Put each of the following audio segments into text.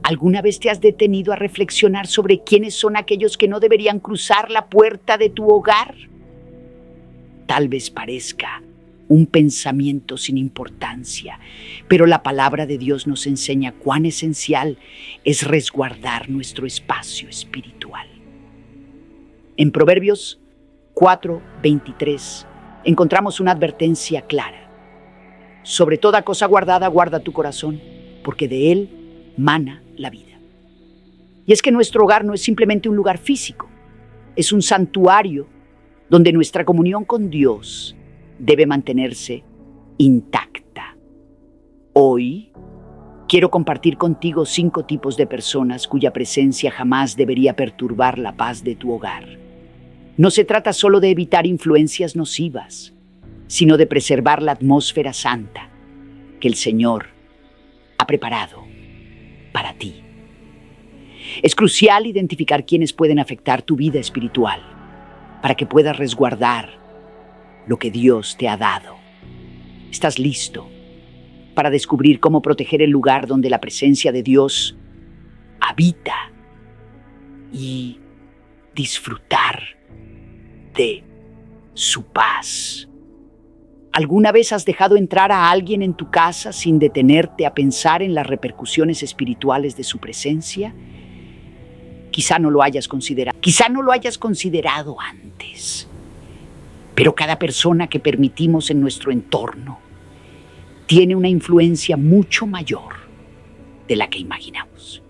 ¿Alguna vez te has detenido a reflexionar sobre quiénes son aquellos que no deberían cruzar la puerta de tu hogar? Tal vez parezca un pensamiento sin importancia, pero la palabra de Dios nos enseña cuán esencial es resguardar nuestro espacio espiritual. En Proverbios 4:23 encontramos una advertencia clara. Sobre toda cosa guardada, guarda tu corazón, porque de él mana la vida. Y es que nuestro hogar no es simplemente un lugar físico, es un santuario donde nuestra comunión con Dios debe mantenerse intacta. Hoy quiero compartir contigo 5 tipos de personas cuya presencia jamás debería perturbar la paz de tu hogar. No se trata solo de evitar influencias nocivas, sino de preservar la atmósfera santa que el Señor ha preparado para ti. Es crucial identificar quiénes pueden afectar tu vida espiritual para que puedas resguardar lo que Dios te ha dado. ¿Estás listo para descubrir cómo proteger el lugar donde la presencia de Dios habita y disfrutar de su paz? ¿Alguna vez has dejado entrar a alguien en tu casa sin detenerte a pensar en las repercusiones espirituales de su presencia? Quizá no lo hayas considerado antes. Pero cada persona que permitimos en nuestro entorno tiene una influencia mucho mayor de la que imaginamos.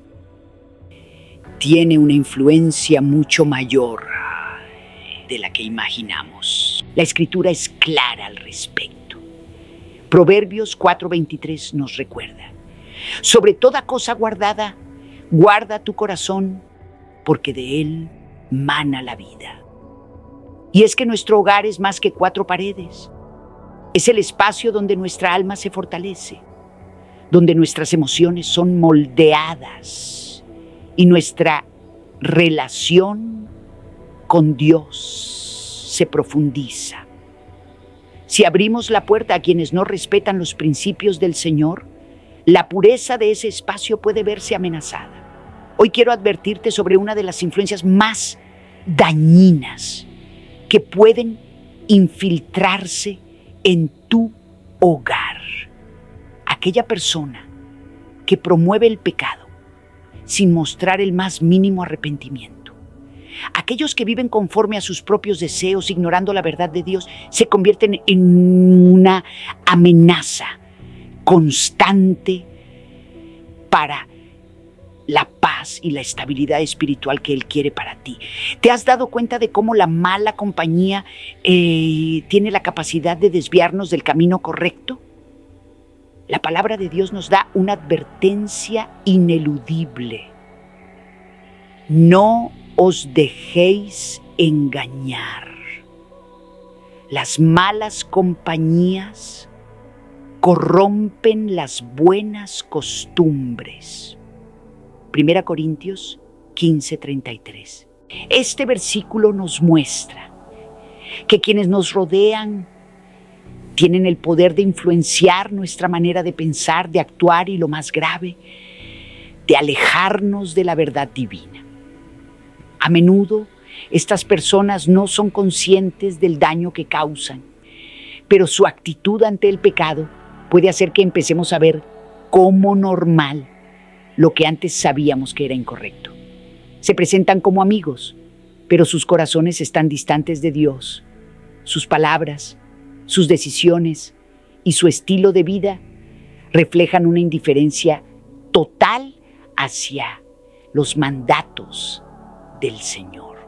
La Escritura es clara al respecto. Proverbios 4:23 nos recuerda: sobre toda cosa guardada, guarda tu corazón, porque de él mana la vida. Y es que nuestro hogar es más que 4 paredes. Es el espacio donde nuestra alma se fortalece, donde nuestras emociones son moldeadas y nuestra relación con Dios se profundiza. Si abrimos la puerta a quienes no respetan los principios del Señor, la pureza de ese espacio puede verse amenazada. Hoy quiero advertirte sobre una de las influencias más dañinas que pueden infiltrarse en tu hogar. Aquella persona que promueve el pecado sin mostrar el más mínimo arrepentimiento. Aquellos que viven conforme a sus propios deseos, ignorando la verdad de Dios, se convierten en una amenaza constante para la paz y la estabilidad espiritual que Él quiere para ti. ¿Te has dado cuenta de cómo la mala compañía tiene la capacidad de desviarnos del camino correcto? La palabra de Dios nos da una advertencia ineludible. No os dejéis engañar. Las malas compañías corrompen las buenas costumbres. 1 Corintios 15:33. Este versículo nos muestra que quienes nos rodean tienen el poder de influenciar nuestra manera de pensar, de actuar y, lo más grave, de alejarnos de la verdad divina. A menudo, estas personas no son conscientes del daño que causan, pero su actitud ante el pecado puede hacer que empecemos a ver como normal lo que antes sabíamos que era incorrecto. Se presentan como amigos, pero sus corazones están distantes de Dios. Sus palabras, sus decisiones y su estilo de vida reflejan una indiferencia total hacia los mandatos del Señor.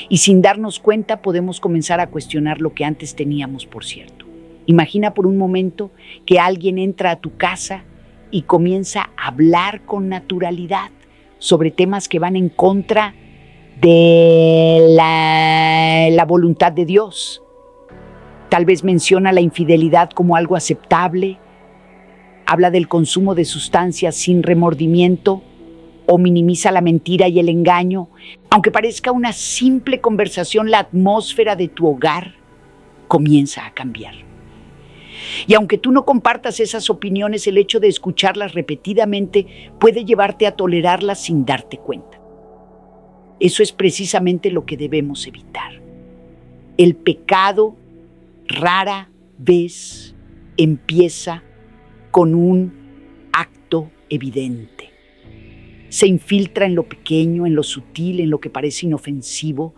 Y sin darnos cuenta podemos comenzar a cuestionar lo que antes teníamos por cierto. Imagina por un momento que alguien entra a tu casa y comienza a hablar con naturalidad sobre temas que van en contra de la voluntad de Dios. Tal vez menciona la infidelidad como algo aceptable, habla del consumo de sustancias sin remordimiento o minimiza la mentira y el engaño. Aunque parezca una simple conversación, la atmósfera de tu hogar comienza a cambiar. Y aunque tú no compartas esas opiniones, el hecho de escucharlas repetidamente puede llevarte a tolerarlas sin darte cuenta. Eso es precisamente lo que debemos evitar. El pecado rara vez empieza con un acto evidente. Se infiltra en lo pequeño, en lo sutil, en lo que parece inofensivo,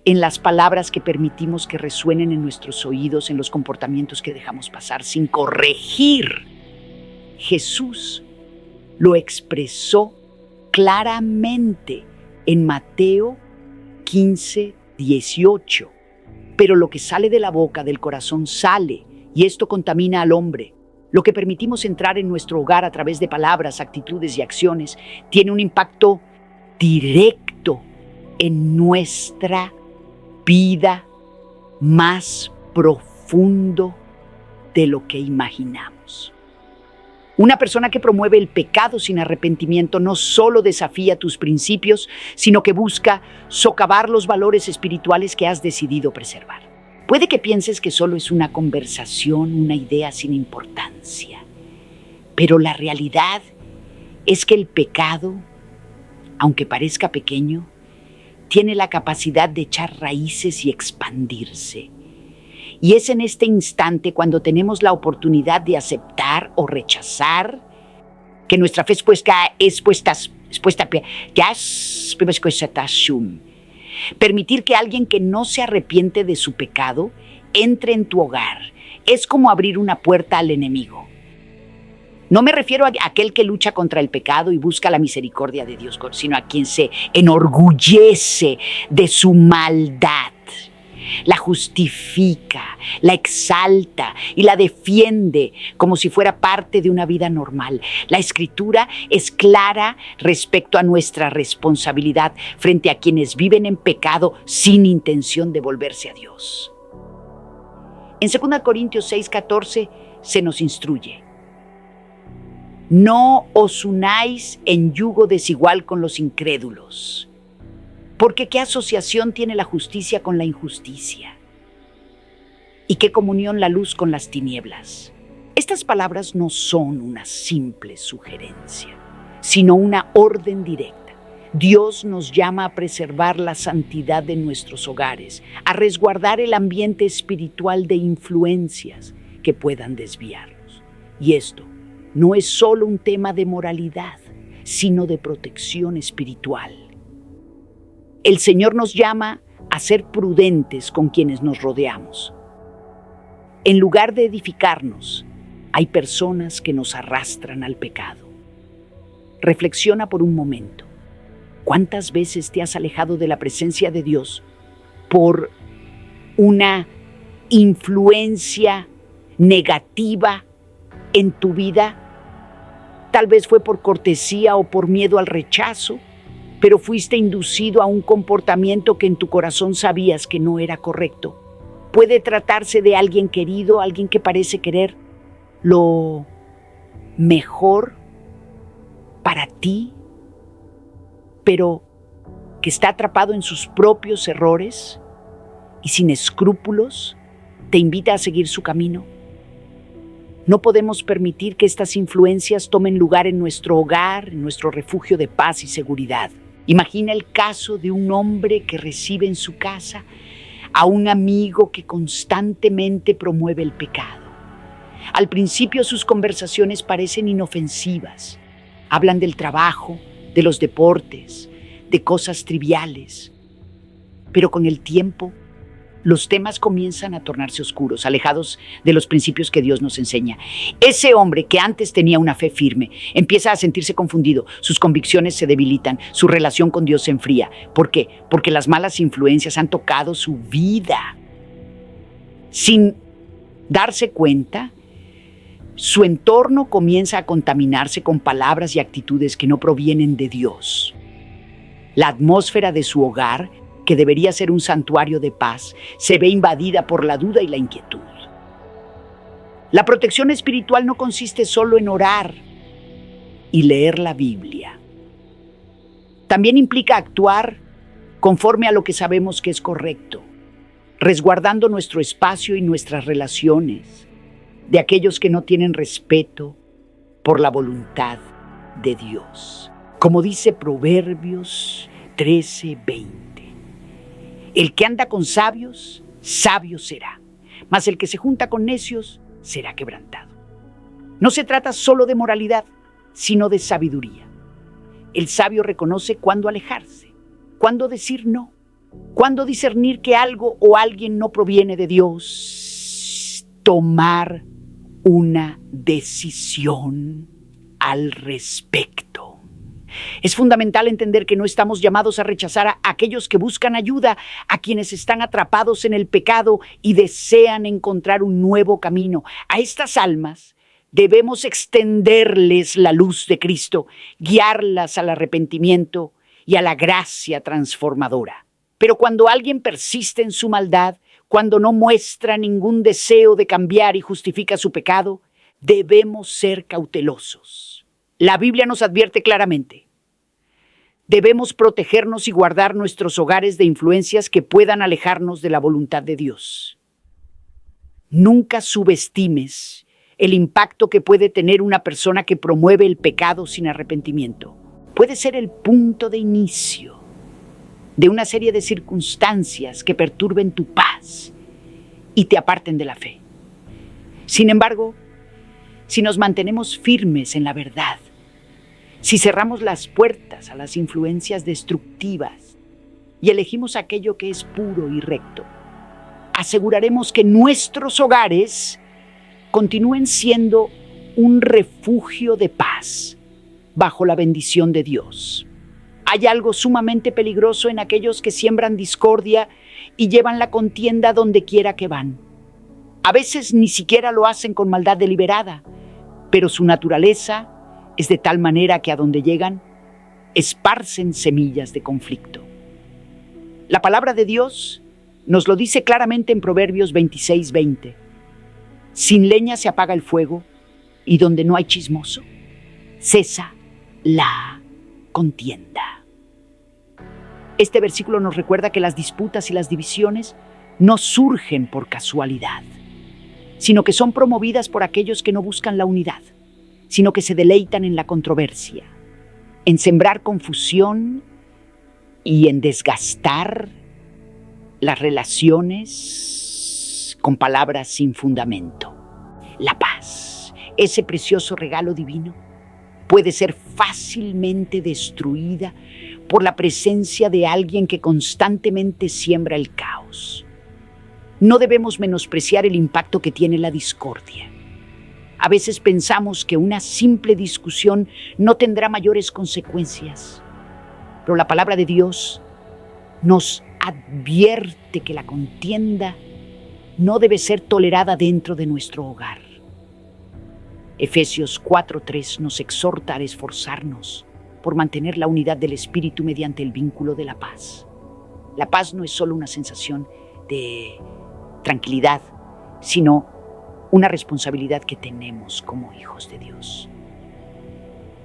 en las palabras que permitimos que resuenen en nuestros oídos, en los comportamientos que dejamos pasar sin corregir. Jesús lo expresó claramente en Mateo 15:18. Pero lo que sale de la boca, del corazón, sale, y esto contamina al hombre. Lo que permitimos entrar en nuestro hogar a través de palabras, actitudes y acciones tiene un impacto directo en nuestra vida más profundo de lo que imaginamos. Una persona que promueve el pecado sin arrepentimiento no solo desafía tus principios, sino que busca socavar los valores espirituales que has decidido preservar. Puede que pienses que solo es una conversación, una idea sin importancia, pero la realidad es que el pecado, aunque parezca pequeño, tiene la capacidad de echar raíces y expandirse. Y es en este instante cuando tenemos la oportunidad de aceptar o rechazar que nuestra fe permitir que alguien que no se arrepiente de su pecado entre en tu hogar es como abrir una puerta al enemigo. No me refiero a aquel que lucha contra el pecado y busca la misericordia de Dios, sino a quien se enorgullece de su maldad. La justifica, la exalta y la defiende como si fuera parte de una vida normal. La Escritura es clara respecto a nuestra responsabilidad frente a quienes viven en pecado sin intención de volverse a Dios. En 2 Corintios 6:14 se nos instruye: no os unáis en yugo desigual con los incrédulos. Porque ¿qué asociación tiene la justicia con la injusticia? ¿Y qué comunión la luz con las tinieblas? Estas palabras no son una simple sugerencia, sino una orden directa. Dios nos llama a preservar la santidad de nuestros hogares, a resguardar el ambiente espiritual de influencias que puedan desviarnos. Y esto no es solo un tema de moralidad, sino de protección espiritual. El Señor nos llama a ser prudentes con quienes nos rodeamos. En lugar de edificarnos, hay personas que nos arrastran al pecado. Reflexiona por un momento. ¿Cuántas veces te has alejado de la presencia de Dios por una influencia negativa en tu vida? Tal vez fue por cortesía o por miedo al rechazo, pero fuiste inducido a un comportamiento que en tu corazón sabías que no era correcto. Puede tratarse de alguien querido, alguien que parece querer lo mejor para ti, pero que está atrapado en sus propios errores y sin escrúpulos te invita a seguir su camino. No podemos permitir que estas influencias tomen lugar en nuestro hogar, en nuestro refugio de paz y seguridad. Imagina el caso de un hombre que recibe en su casa a un amigo que constantemente promueve el pecado. Al principio sus conversaciones parecen inofensivas. Hablan del trabajo, de los deportes, de cosas triviales. Pero con el tiempo, los temas comienzan a tornarse oscuros, alejados de los principios que Dios nos enseña. Ese hombre que antes tenía una fe firme empieza a sentirse confundido, sus convicciones se debilitan, su relación con Dios se enfría. ¿Por qué? Porque las malas influencias han tocado su vida. Sin darse cuenta, su entorno comienza a contaminarse con palabras y actitudes que no provienen de Dios. La atmósfera de su hogar, que debería ser un santuario de paz, se ve invadida por la duda y la inquietud. La protección espiritual no consiste solo en orar y leer la Biblia. También implica actuar conforme a lo que sabemos que es correcto, resguardando nuestro espacio y nuestras relaciones, de aquellos que no tienen respeto por la voluntad de Dios. Como dice Proverbios 13:20, el que anda con sabios, sabio será, mas el que se junta con necios será quebrantado. No se trata solo de moralidad, sino de sabiduría. El sabio reconoce cuándo alejarse, cuándo decir no, cuándo discernir que algo o alguien no proviene de Dios, tomar una decisión al respecto. Es fundamental entender que no estamos llamados a rechazar a aquellos que buscan ayuda, a quienes están atrapados en el pecado y desean encontrar un nuevo camino. A estas almas debemos extenderles la luz de Cristo, guiarlas al arrepentimiento y a la gracia transformadora. Pero cuando alguien persiste en su maldad, cuando no muestra ningún deseo de cambiar y justifica su pecado, debemos ser cautelosos. La Biblia nos advierte claramente: debemos protegernos y guardar nuestros hogares de influencias que puedan alejarnos de la voluntad de Dios. Nunca subestimes el impacto que puede tener una persona que promueve el pecado sin arrepentimiento. Puede ser el punto de inicio de una serie de circunstancias que perturben tu paz y te aparten de la fe. Sin embargo, si nos mantenemos firmes en la verdad, si cerramos las puertas a las influencias destructivas y elegimos aquello que es puro y recto, aseguraremos que nuestros hogares continúen siendo un refugio de paz bajo la bendición de Dios. Hay algo sumamente peligroso en aquellos que siembran discordia y llevan la contienda donde quiera que van. A veces ni siquiera lo hacen con maldad deliberada, pero su naturaleza es de tal manera que a donde llegan, esparcen semillas de conflicto. La palabra de Dios nos lo dice claramente en Proverbios 26:20. Sin leña se apaga el fuego, y donde no hay chismoso, cesa la contienda. Este versículo nos recuerda que las disputas y las divisiones no surgen por casualidad, sino que son promovidas por aquellos que no buscan la unidad, sino que se deleitan en la controversia, en sembrar confusión y en desgastar las relaciones con palabras sin fundamento. La paz, ese precioso regalo divino, puede ser fácilmente destruida por la presencia de alguien que constantemente siembra el caos. No debemos menospreciar el impacto que tiene la discordia. A veces pensamos que una simple discusión no tendrá mayores consecuencias, pero la palabra de Dios nos advierte que la contienda no debe ser tolerada dentro de nuestro hogar. Efesios 4:3 nos exhorta a esforzarnos por mantener la unidad del espíritu mediante el vínculo de la paz. La paz no es solo una sensación de tranquilidad, sino una responsabilidad que tenemos como hijos de Dios.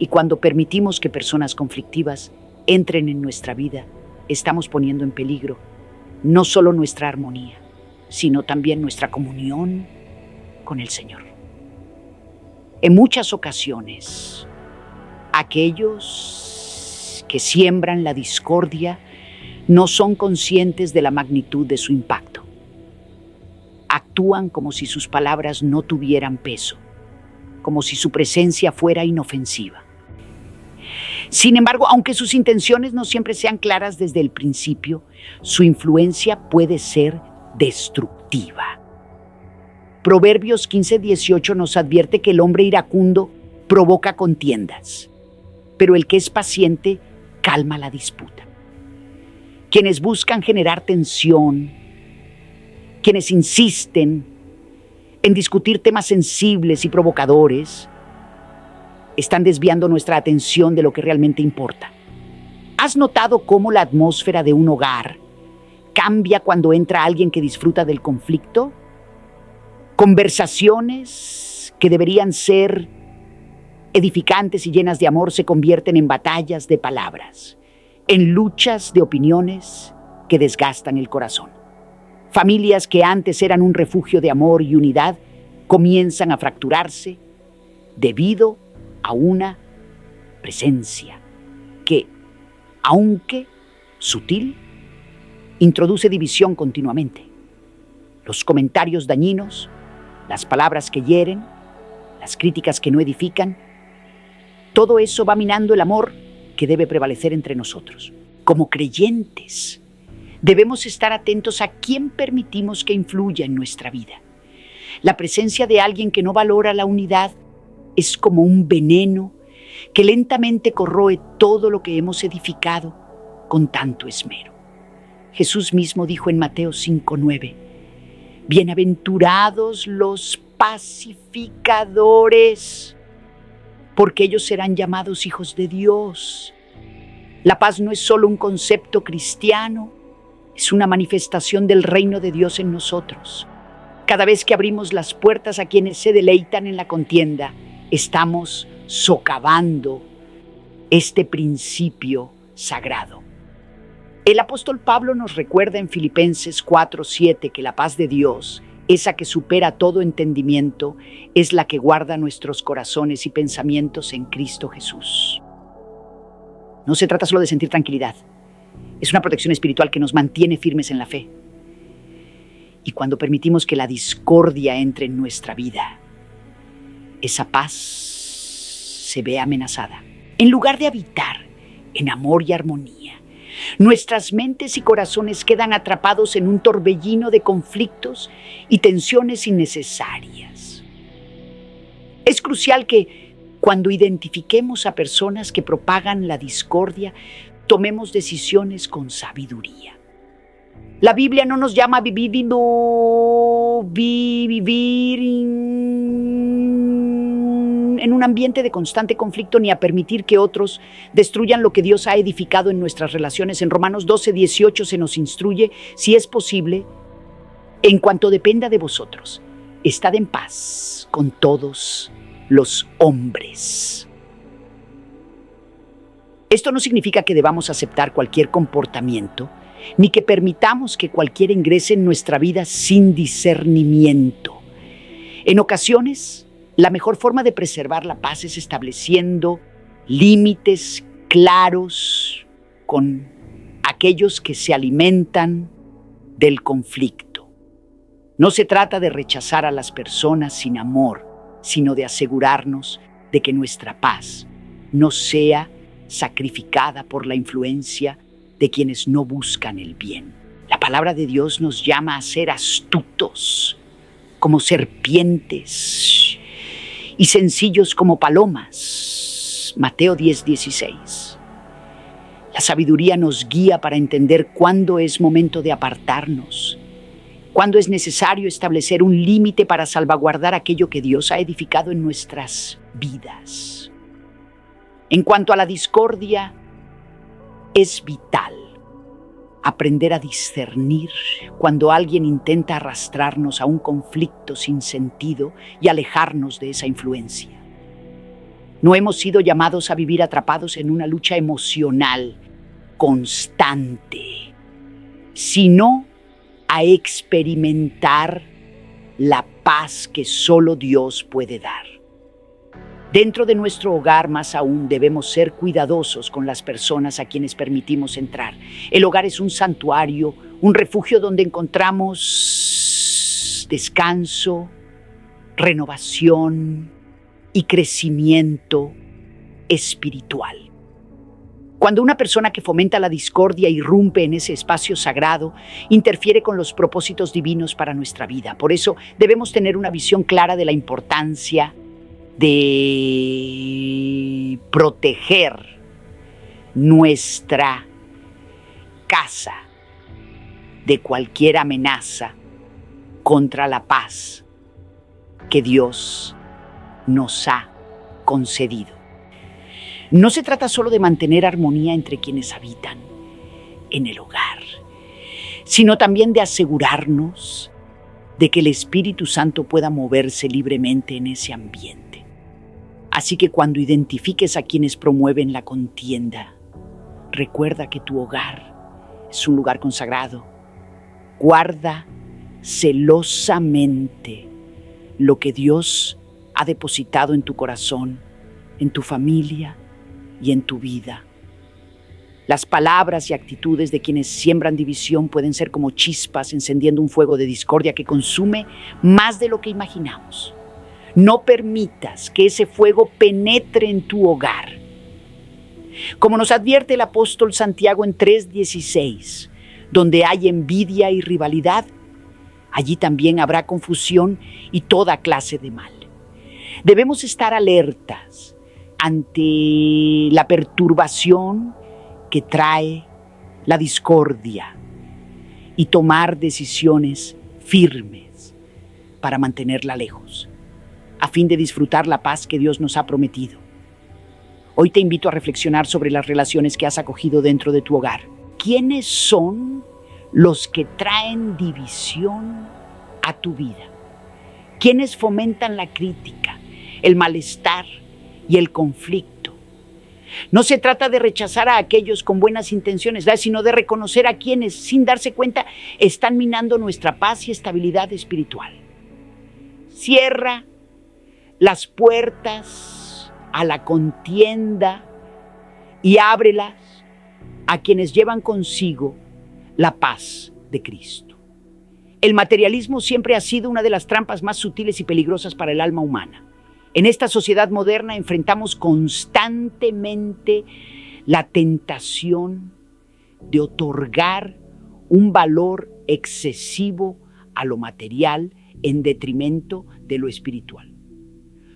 Y cuando permitimos que personas conflictivas entren en nuestra vida, estamos poniendo en peligro no solo nuestra armonía, sino también nuestra comunión con el Señor. En muchas ocasiones, aquellos que siembran la discordia no son conscientes de la magnitud de su impacto. Actúan como si sus palabras no tuvieran peso, como si su presencia fuera inofensiva. Sin embargo, aunque sus intenciones no siempre sean claras desde el principio, su influencia puede ser destructiva. Proverbios 15:18 nos advierte que el hombre iracundo provoca contiendas, pero el que es paciente calma la disputa. Quienes buscan generar tensión, quienes insisten en discutir temas sensibles y provocadores, están desviando nuestra atención de lo que realmente importa. ¿Has notado cómo la atmósfera de un hogar cambia cuando entra alguien que disfruta del conflicto? Conversaciones que deberían ser edificantes y llenas de amor se convierten en batallas de palabras, en luchas de opiniones que desgastan el corazón. Familias que antes eran un refugio de amor y unidad comienzan a fracturarse debido a una presencia que, aunque sutil, introduce división continuamente. Los comentarios dañinos, las palabras que hieren, las críticas que no edifican, todo eso va minando el amor que debe prevalecer entre nosotros. Como creyentes, debemos estar atentos a quién permitimos que influya en nuestra vida. La presencia de alguien que no valora la unidad es como un veneno que lentamente corroe todo lo que hemos edificado con tanto esmero. Jesús mismo dijo en Mateo 5:9, bienaventurados los pacificadores, porque ellos serán llamados hijos de Dios. La paz no es solo un concepto cristiano, es una manifestación del reino de Dios en nosotros. Cada vez que abrimos las puertas a quienes se deleitan en la contienda, estamos socavando este principio sagrado. El apóstol Pablo nos recuerda en Filipenses 4:7 que la paz de Dios, esa que supera todo entendimiento, es la que guarda nuestros corazones y pensamientos en Cristo Jesús. No se trata solo de sentir tranquilidad. Es una protección espiritual que nos mantiene firmes en la fe. Y cuando permitimos que la discordia entre en nuestra vida, esa paz se ve amenazada. En lugar de habitar en amor y armonía, nuestras mentes y corazones quedan atrapados en un torbellino de conflictos y tensiones innecesarias. Es crucial que, cuando identifiquemos a personas que propagan la discordia, tomemos decisiones con sabiduría. La Biblia no nos llama a vivir en un ambiente de constante conflicto ni a permitir que otros destruyan lo que Dios ha edificado en nuestras relaciones. En Romanos 12:18 se nos instruye, si es posible, en cuanto dependa de vosotros, estad en paz con todos los hombres. Esto no significa que debamos aceptar cualquier comportamiento, ni que permitamos que cualquiera ingrese en nuestra vida sin discernimiento. En ocasiones, la mejor forma de preservar la paz es estableciendo límites claros con aquellos que se alimentan del conflicto. No se trata de rechazar a las personas sin amor, sino de asegurarnos de que nuestra paz no sea sacrificada por la influencia de quienes no buscan el bien. La palabra de Dios nos llama a ser astutos como serpientes y sencillos como palomas. Mateo 10:16. La sabiduría nos guía para entender cuándo es momento de apartarnos, cuándo es necesario establecer un límite para salvaguardar aquello que Dios ha edificado en nuestras vidas. En cuanto a la discordia, es vital aprender a discernir cuando alguien intenta arrastrarnos a un conflicto sin sentido y alejarnos de esa influencia. No hemos sido llamados a vivir atrapados en una lucha emocional constante, sino a experimentar la paz que solo Dios puede dar. Dentro de nuestro hogar, más aún, debemos ser cuidadosos con las personas a quienes permitimos entrar. El hogar es un santuario, un refugio donde encontramos descanso, renovación y crecimiento espiritual. Cuando una persona que fomenta la discordia irrumpe en ese espacio sagrado, interfiere con los propósitos divinos para nuestra vida. Por eso debemos tener una visión clara de la importancia de proteger nuestra casa de cualquier amenaza contra la paz que Dios nos ha concedido. No se trata solo de mantener armonía entre quienes habitan en el hogar, sino también de asegurarnos de que el Espíritu Santo pueda moverse libremente en ese ambiente. Así que cuando identifiques a quienes promueven la contienda, recuerda que tu hogar es un lugar consagrado. Guarda celosamente lo que Dios ha depositado en tu corazón, en tu familia y en tu vida. Las palabras y actitudes de quienes siembran división pueden ser como chispas encendiendo un fuego de discordia que consume más de lo que imaginamos. No permitas que ese fuego penetre en tu hogar. Como nos advierte el apóstol Santiago en 3:16, donde hay envidia y rivalidad, allí también habrá confusión y toda clase de mal. Debemos estar alertas ante la perturbación que trae la discordia y tomar decisiones firmes para mantenerla lejos, a fin de disfrutar la paz que Dios nos ha prometido. Hoy te invito a reflexionar sobre las relaciones que has acogido dentro de tu hogar. ¿Quiénes son los que traen división a tu vida? ¿Quiénes fomentan la crítica, el malestar y el conflicto? No se trata de rechazar a aquellos con buenas intenciones, sino de reconocer a quienes, sin darse cuenta, están minando nuestra paz y estabilidad espiritual. Cierra las puertas a la contienda y ábrelas a quienes llevan consigo la paz de Cristo. El materialismo siempre ha sido una de las trampas más sutiles y peligrosas para el alma humana. En esta sociedad moderna enfrentamos constantemente la tentación de otorgar un valor excesivo a lo material en detrimento de lo espiritual.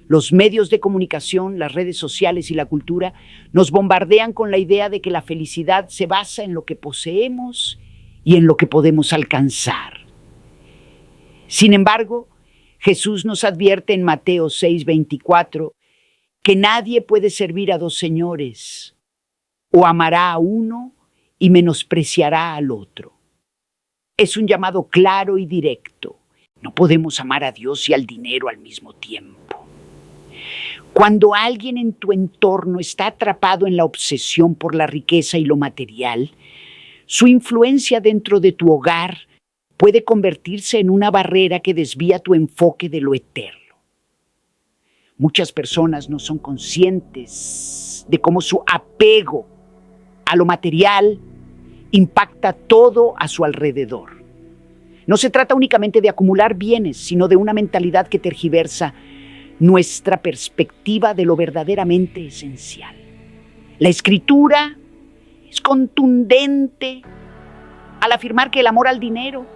Los medios de comunicación, las redes sociales y la cultura nos bombardean con la idea de que la felicidad se basa en lo que poseemos y en lo que podemos alcanzar. Sin embargo, Jesús nos advierte en Mateo 6:24 que nadie puede servir a dos señores, o amará a uno y menospreciará al otro. Es un llamado claro y directo. No podemos amar a Dios y al dinero al mismo tiempo. Cuando alguien en tu entorno está atrapado en la obsesión por la riqueza y lo material, su influencia dentro de tu hogar puede convertirse en una barrera que desvía tu enfoque de lo eterno. Muchas personas no son conscientes de cómo su apego a lo material impacta todo a su alrededor. No se trata únicamente de acumular bienes, sino de una mentalidad que tergiversa nuestra perspectiva de lo verdaderamente esencial. La Escritura es contundente al afirmar que el amor al dinero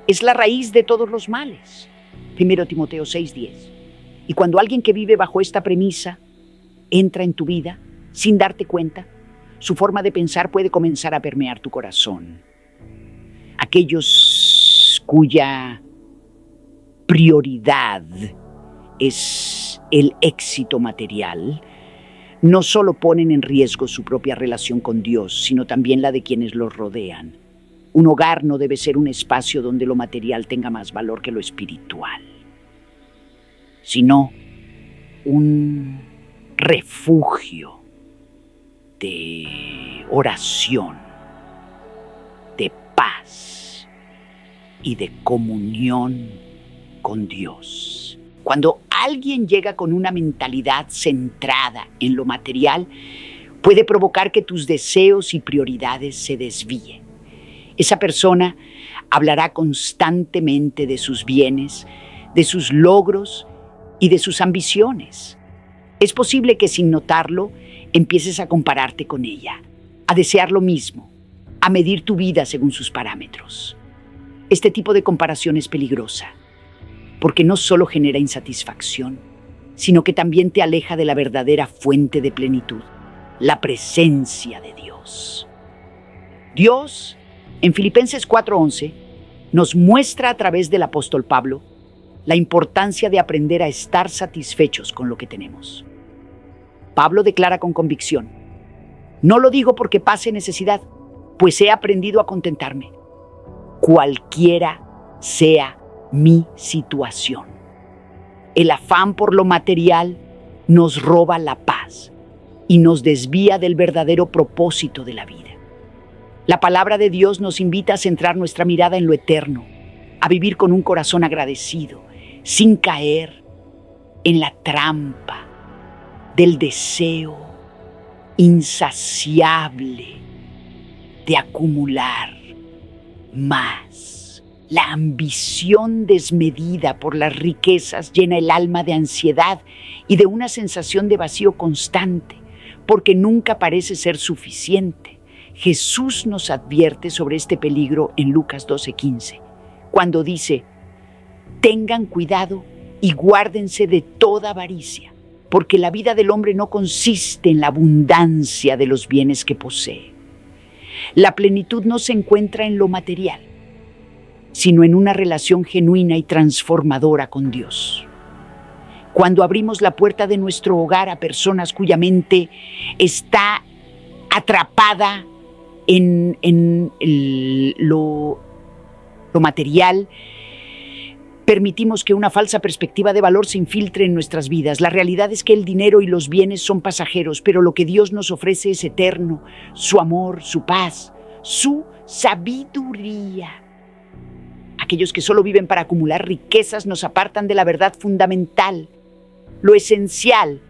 es la raíz de todos los males. 1 Timoteo 6:10. Y cuando alguien que vive bajo esta premisa entra en tu vida sin darte cuenta, su forma de pensar puede comenzar a permear tu corazón. Aquellos cuya prioridad es el éxito material no solo ponen en riesgo su propia relación con Dios, sino también la de quienes los rodean. Un hogar no debe ser un espacio donde lo material tenga más valor que lo espiritual, sino un refugio de oración, de paz y de comunión con Dios. Cuando alguien llega con una mentalidad centrada en lo material, puede provocar que tus deseos y prioridades se desvíen. Esa persona hablará constantemente de sus bienes, de sus logros y de sus ambiciones. Es posible que sin notarlo empieces a compararte con ella, a desear lo mismo, a medir tu vida según sus parámetros. Este tipo de comparación es peligrosa, porque no solo genera insatisfacción, sino que también te aleja de la verdadera fuente de plenitud, la presencia de Dios. Dios, en Filipenses 4:11, nos muestra a través del apóstol Pablo la importancia de aprender a estar satisfechos con lo que tenemos. Pablo declara con convicción: no lo digo porque pase necesidad, pues he aprendido a contentarme, cualquiera sea mi situación. El afán por lo material nos roba la paz y nos desvía del verdadero propósito de la vida. La palabra de Dios nos invita a centrar nuestra mirada en lo eterno, a vivir con un corazón agradecido, sin caer en la trampa del deseo insaciable de acumular más. La ambición desmedida por las riquezas llena el alma de ansiedad y de una sensación de vacío constante, porque nunca parece ser suficiente. Jesús nos advierte sobre este peligro en Lucas 12:15, cuando dice: tengan cuidado y guárdense de toda avaricia, porque la vida del hombre no consiste en la abundancia de los bienes que posee. La plenitud no se encuentra en lo material, sino en una relación genuina y transformadora con Dios. Cuando abrimos la puerta de nuestro hogar a personas cuya mente está atrapada en lo material, permitimos que una falsa perspectiva de valor se infiltre en nuestras vidas. La realidad es que el dinero y los bienes son pasajeros, pero lo que Dios nos ofrece es eterno: su amor, su paz, su sabiduría. Aquellos que solo viven para acumular riquezas nos apartan de la verdad fundamental. Lo esencial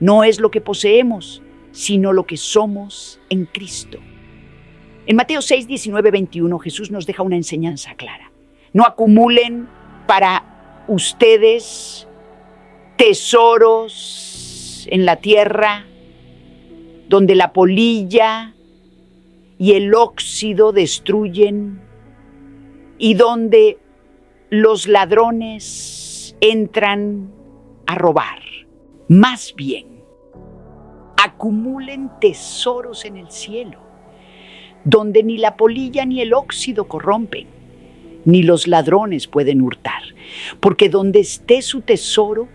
no es lo que poseemos, sino lo que somos en Cristo. En Mateo 6, 19, 21, Jesús nos deja una enseñanza clara. No acumulen para ustedes tesoros en la tierra, donde la polilla y el óxido destruyen y donde los ladrones entran a robar. Más bien, acumulen tesoros en el cielo, donde ni la polilla ni el óxido corrompen, ni los ladrones pueden hurtar, porque donde esté su tesoro,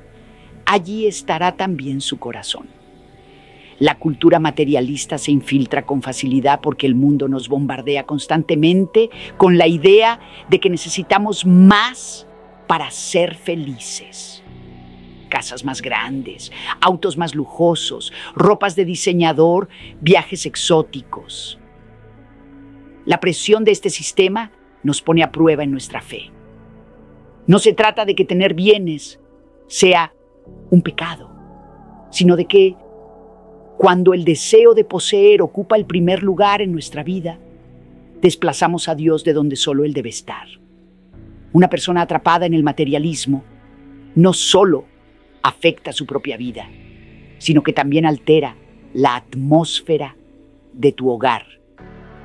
allí estará también su corazón. La cultura materialista se infiltra con facilidad porque el mundo nos bombardea constantemente con la idea de que necesitamos más para ser felices. Casas más grandes, autos más lujosos, ropas de diseñador, viajes exóticos. La presión de este sistema nos pone a prueba en nuestra fe. No se trata de que tener bienes sea un pecado, sino de que cuando el deseo de poseer ocupa el primer lugar en nuestra vida, desplazamos a Dios de donde solo Él debe estar. Una persona atrapada en el materialismo no solo afecta su propia vida, sino que también altera la atmósfera de tu hogar.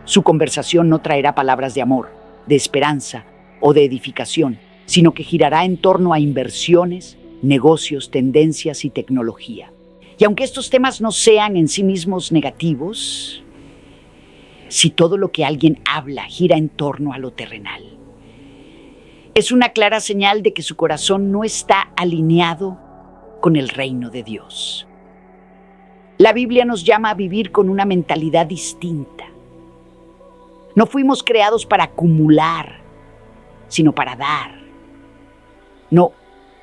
Su conversación no traerá palabras de amor, de esperanza o de edificación, sino que girará en torno a inversiones, negocios, tendencias y tecnología. Y aunque estos temas no sean en sí mismos negativos, si todo lo que alguien habla gira en torno a lo terrenal, es una clara señal de que su corazón no está alineado con el reino de Dios. La Biblia nos llama a vivir con una mentalidad distinta. No fuimos creados para acumular, sino para dar. No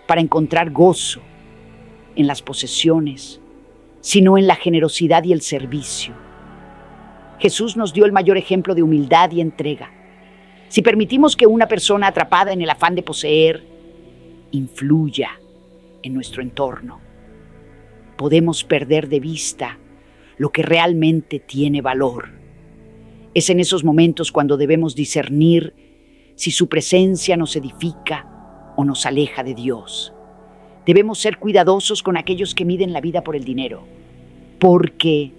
para encontrar gozo en las posesiones, sino en la generosidad y el servicio. Jesús nos dio el mayor ejemplo de humildad y entrega. Si permitimos que una persona atrapada en el afán de poseer influya en nuestro entorno, podemos perder de vista lo que realmente tiene valor. Es en esos momentos cuando debemos discernir si su presencia nos edifica o nos aleja de Dios. Debemos ser cuidadosos con aquellos que miden la vida por el dinero, porque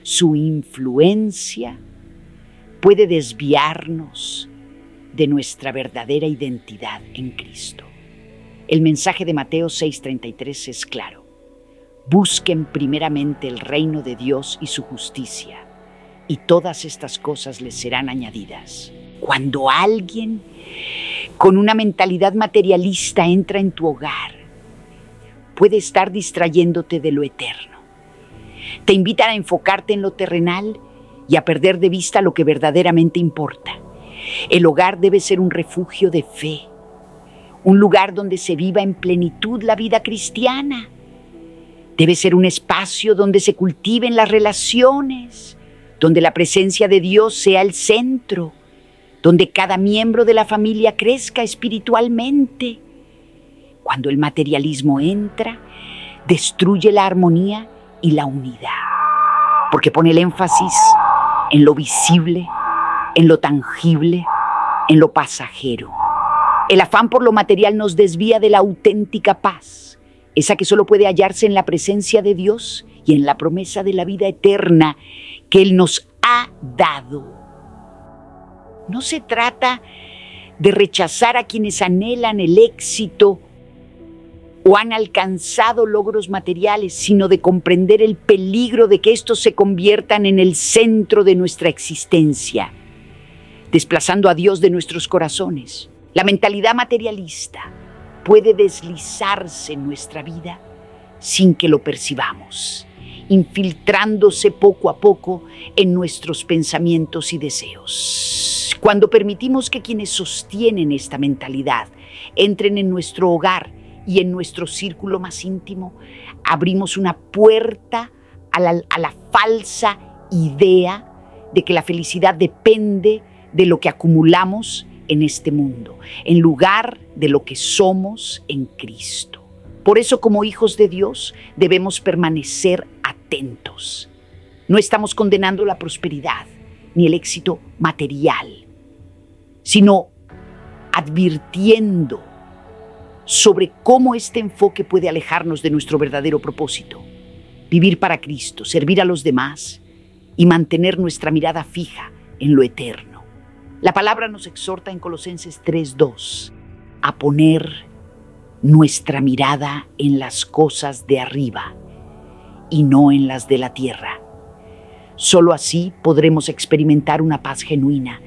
su influencia puede desviarnos de nuestra verdadera identidad en Cristo. El mensaje de Mateo 6:33 es claro. Busquen primeramente el reino de Dios y su justicia, y todas estas cosas les serán añadidas. Cuando alguien con una mentalidad materialista entra en tu hogar, puede estar distrayéndote de lo eterno. Te invitan a enfocarte en lo terrenal y a perder de vista lo que verdaderamente importa. El hogar debe ser un refugio de fe, un lugar donde se viva en plenitud la vida cristiana. Debe ser un espacio donde se cultiven las relaciones, donde la presencia de Dios sea el centro, donde cada miembro de la familia crezca espiritualmente. Cuando el materialismo entra, destruye la armonía y la unidad, porque pone el énfasis en lo visible, en lo tangible, en lo pasajero. El afán por lo material nos desvía de la auténtica paz, esa que solo puede hallarse en la presencia de Dios y en la promesa de la vida eterna que Él nos ha dado. No se trata de rechazar a quienes anhelan el éxito o han alcanzado logros materiales, sino de comprender el peligro de que estos se conviertan en el centro de nuestra existencia, desplazando a Dios de nuestros corazones. La mentalidad materialista puede deslizarse en nuestra vida sin que lo percibamos, infiltrándose poco a poco en nuestros pensamientos y deseos. Cuando permitimos que quienes sostienen esta mentalidad entren en nuestro hogar y en nuestro círculo más íntimo, abrimos una puerta a la falsa idea de que la felicidad depende de lo que acumulamos en este mundo, en lugar de lo que somos en Cristo. Por eso, como hijos de Dios, debemos permanecer atentos. No estamos condenando la prosperidad ni el éxito material, sino advirtiendo sobre cómo este enfoque puede alejarnos de nuestro verdadero propósito: vivir para Cristo, servir a los demás y mantener nuestra mirada fija en lo eterno. La palabra nos exhorta en Colosenses 3:2 a poner nuestra mirada en las cosas de arriba y no en las de la tierra. Solo así podremos experimentar una paz genuina,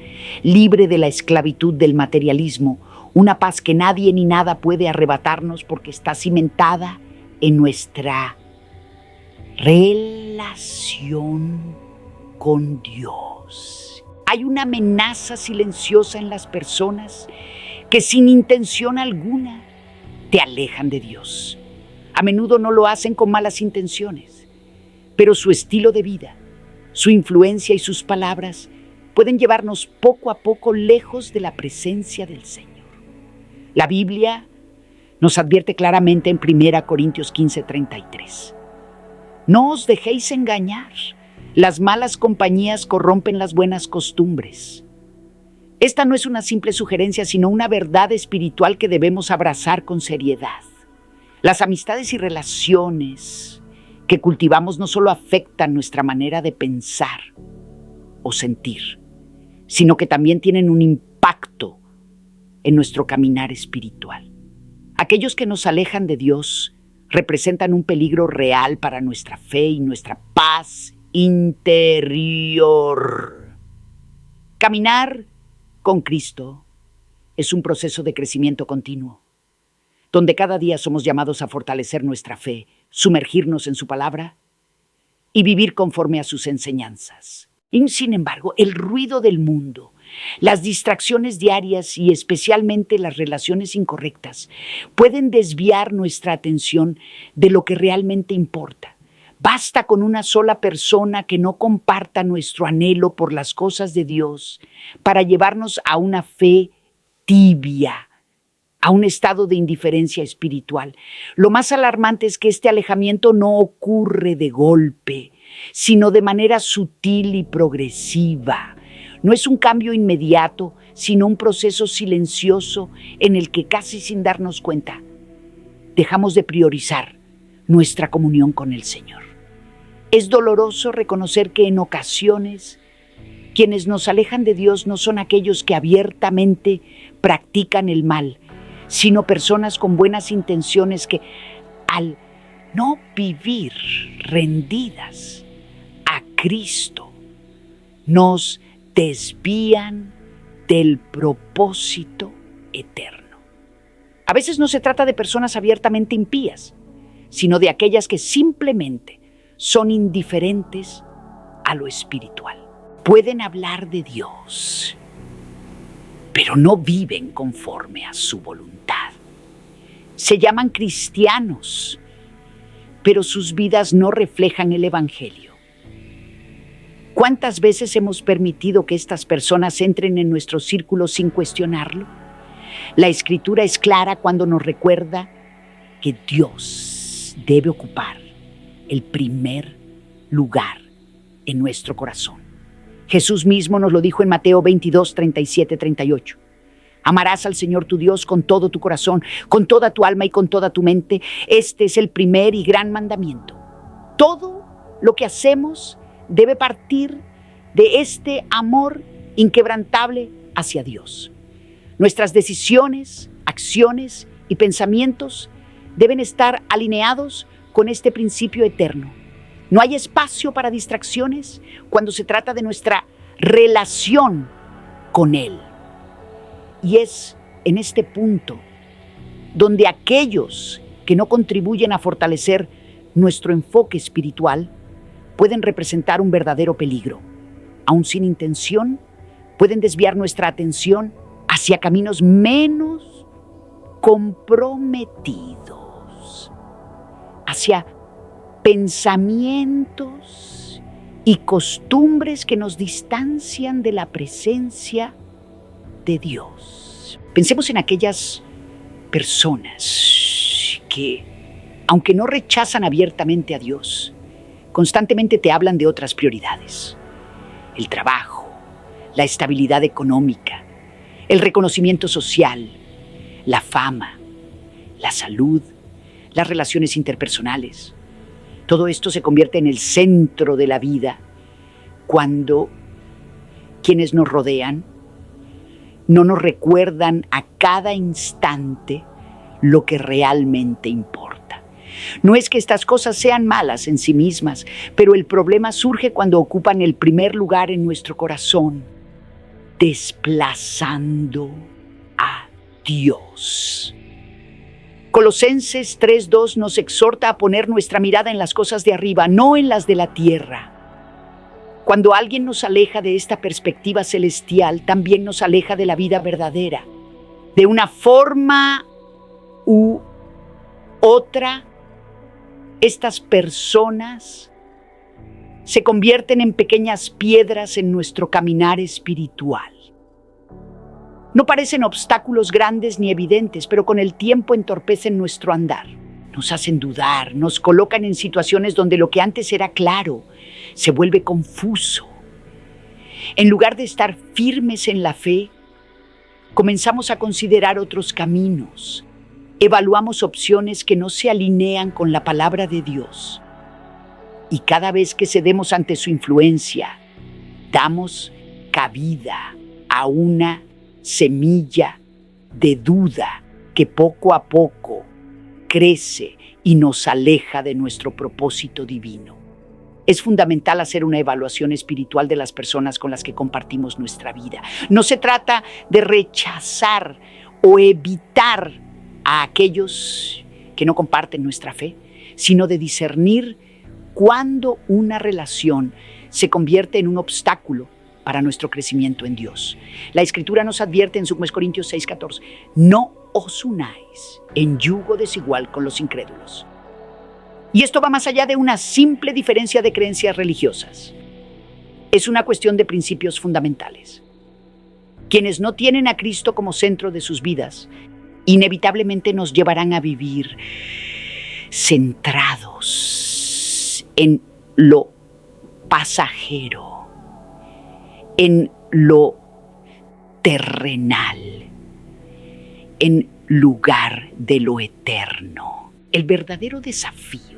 libre de la esclavitud del materialismo, una paz que nadie ni nada puede arrebatarnos porque está cimentada en nuestra relación con Dios. Hay una amenaza silenciosa en las personas que sin intención alguna te alejan de Dios. A menudo no lo hacen con malas intenciones, pero su estilo de vida, su influencia y sus palabras pueden llevarnos poco a poco lejos de la presencia del Señor. La Biblia nos advierte claramente en 1 Corintios 15:33. No os dejéis engañar, las malas compañías corrompen las buenas costumbres. Esta no es una simple sugerencia, sino una verdad espiritual que debemos abrazar con seriedad. Las amistades y relaciones que cultivamos no solo afectan nuestra manera de pensar o sentir, sino que también tienen un impacto en nuestro caminar espiritual. Aquellos que nos alejan de Dios representan un peligro real para nuestra fe y nuestra paz interior. Caminar con Cristo es un proceso de crecimiento continuo, donde cada día somos llamados a fortalecer nuestra fe, sumergirnos en su palabra y vivir conforme a sus enseñanzas. Y sin embargo, el ruido del mundo, las distracciones diarias y especialmente las relaciones incorrectas pueden desviar nuestra atención de lo que realmente importa. Basta con una sola persona que no comparta nuestro anhelo por las cosas de Dios para llevarnos a una fe tibia, a un estado de indiferencia espiritual. Lo más alarmante es que este alejamiento no ocurre de golpe, sino de manera sutil y progresiva. No es un cambio inmediato, sino un proceso silencioso en el que, casi sin darnos cuenta, dejamos de priorizar nuestra comunión con el Señor. Es doloroso reconocer que en ocasiones quienes nos alejan de Dios no son aquellos que abiertamente practican el mal, sino personas con buenas intenciones que, al no vivir rendidas a Cristo, nos desvían del propósito eterno. A veces no se trata de personas abiertamente impías, sino de aquellas que simplemente son indiferentes a lo espiritual. Pueden hablar de Dios, pero no viven conforme a su voluntad. Se llaman cristianos, pero sus vidas no reflejan el Evangelio. ¿Cuántas veces hemos permitido que estas personas entren en nuestro círculo sin cuestionarlo? La Escritura es clara cuando nos recuerda que Dios debe ocupar el primer lugar en nuestro corazón. Jesús mismo nos lo dijo en Mateo 22, 37, 38. Amarás al Señor tu Dios con todo tu corazón, con toda tu alma y con toda tu mente. Este es el primer y gran mandamiento. Todo lo que hacemos debe partir de este amor inquebrantable hacia Dios. Nuestras decisiones, acciones y pensamientos deben estar alineados con este principio eterno. No hay espacio para distracciones cuando se trata de nuestra relación con Él. Y es en este punto donde aquellos que no contribuyen a fortalecer nuestro enfoque espiritual pueden representar un verdadero peligro. Aún sin intención, pueden desviar nuestra atención hacia caminos menos comprometidos, hacia pensamientos y costumbres que nos distancian de la presencia de Dios. Pensemos en aquellas personas que, aunque no rechazan abiertamente a Dios, constantemente te hablan de otras prioridades: el trabajo, la estabilidad económica, el reconocimiento social, la fama, la salud, las relaciones interpersonales. Todo esto se convierte en el centro de la vida cuando quienes nos rodean no nos recuerdan a cada instante lo que realmente importa. No es que estas cosas sean malas en sí mismas, pero el problema surge cuando ocupan el primer lugar en nuestro corazón, desplazando a Dios. Colosenses 3:2 nos exhorta a poner nuestra mirada en las cosas de arriba, no en las de la tierra. Cuando alguien nos aleja de esta perspectiva celestial, también nos aleja de la vida verdadera. De una forma u otra, estas personas se convierten en pequeñas piedras en nuestro caminar espiritual. No parecen obstáculos grandes ni evidentes, pero con el tiempo entorpecen nuestro andar. Nos hacen dudar, nos colocan en situaciones donde lo que antes era claro se vuelve confuso. En lugar de estar firmes en la fe, comenzamos a considerar otros caminos. Evaluamos opciones que no se alinean con la palabra de Dios. Y cada vez que cedemos ante su influencia, damos cabida a una semilla de duda que poco a poco crece y nos aleja de nuestro propósito divino. Es fundamental hacer una evaluación espiritual de las personas con las que compartimos nuestra vida. No se trata de rechazar o evitar a aquellos que no comparten nuestra fe, sino de discernir cuándo una relación se convierte en un obstáculo para nuestro crecimiento en Dios. La Escritura nos advierte en 2 Corintios 6:14, no os unáis en yugo desigual con los incrédulos. Y esto va más allá de una simple diferencia de creencias religiosas. Es una cuestión de principios fundamentales. Quienes no tienen a Cristo como centro de sus vidas, inevitablemente nos llevarán a vivir centrados en lo pasajero, en lo terrenal, en lugar de lo eterno. El verdadero desafío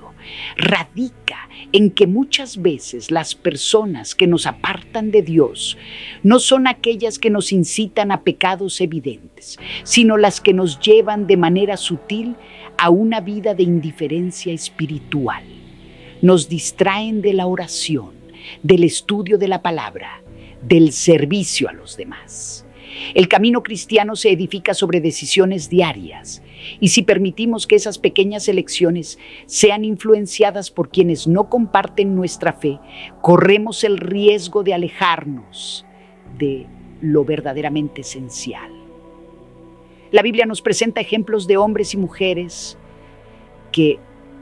radica en que muchas veces las personas que nos apartan de Dios no son aquellas que nos incitan a pecados evidentes, sino las que nos llevan de manera sutil a una vida de indiferencia espiritual. Nos distraen de la oración, del estudio de la palabra, del servicio a los demás. El camino cristiano se edifica sobre decisiones diarias, y si permitimos que esas pequeñas elecciones sean influenciadas por quienes no comparten nuestra fe, corremos el riesgo de alejarnos de lo verdaderamente esencial. La Biblia nos presenta ejemplos de hombres y mujeres que,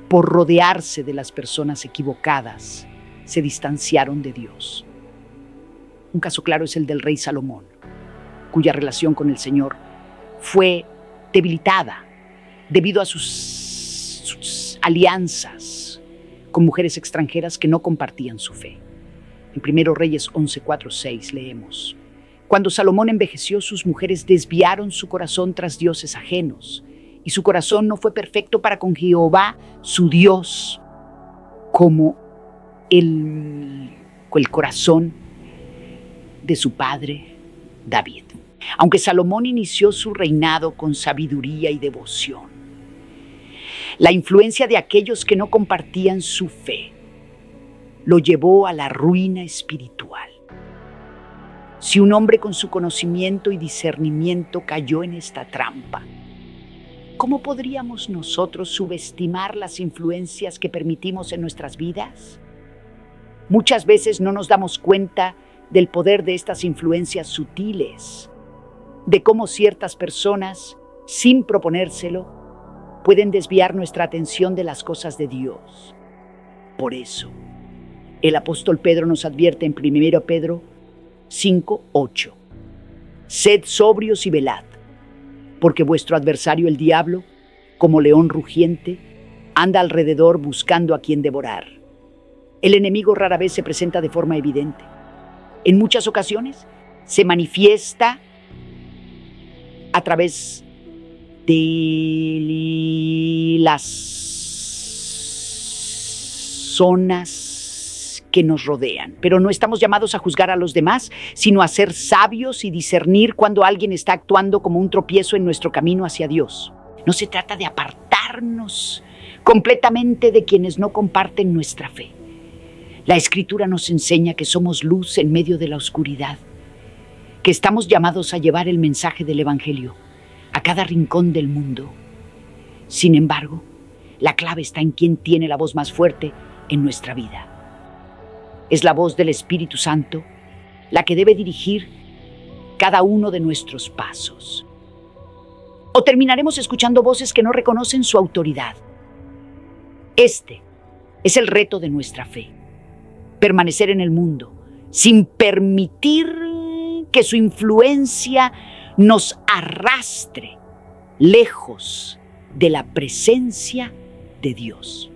por rodearse de las personas equivocadas, se distanciaron de Dios. Un caso claro es el del rey Salomón, cuya relación con el Señor fue debilitada debido a sus sus alianzas con mujeres extranjeras que no compartían su fe. En 1 Reyes 11, 4, 6 leemos: Cuando Salomón envejeció, sus mujeres desviaron su corazón tras dioses ajenos, y su corazón no fue perfecto para con Jehová, su Dios, como el corazón de su padre David. Aunque Salomón inició su reinado con sabiduría y devoción, la influencia de aquellos que no compartían su fe lo llevó a la ruina espiritual. Si un hombre con su conocimiento y discernimiento cayó en esta trampa, ¿cómo podríamos nosotros subestimar las influencias que permitimos en nuestras vidas? Muchas veces no nos damos cuenta del poder de estas influencias sutiles, de cómo ciertas personas, sin proponérselo, pueden desviar nuestra atención de las cosas de Dios. Por eso, el apóstol Pedro nos advierte en 1 Pedro 5, 8: Sed sobrios y velad, porque vuestro adversario el diablo, como león rugiente, anda alrededor buscando a quien devorar. El enemigo rara vez se presenta de forma evidente. En muchas ocasiones se manifiesta a través de las zonas que nos rodean. Pero no estamos llamados a juzgar a los demás, sino a ser sabios y discernir cuando alguien está actuando como un tropiezo en nuestro camino hacia Dios. No se trata de apartarnos completamente de quienes no comparten nuestra fe. La Escritura nos enseña que somos luz en medio de la oscuridad, que estamos llamados a llevar el mensaje del Evangelio a cada rincón del mundo. Sin embargo, la clave está en quién tiene la voz más fuerte en nuestra vida. Es la voz del Espíritu Santo la que debe dirigir cada uno de nuestros pasos. O terminaremos escuchando voces que no reconocen su autoridad. Este es el reto de nuestra fe: permanecer en el mundo sin permitir que su influencia nos arrastre lejos de la presencia de Dios.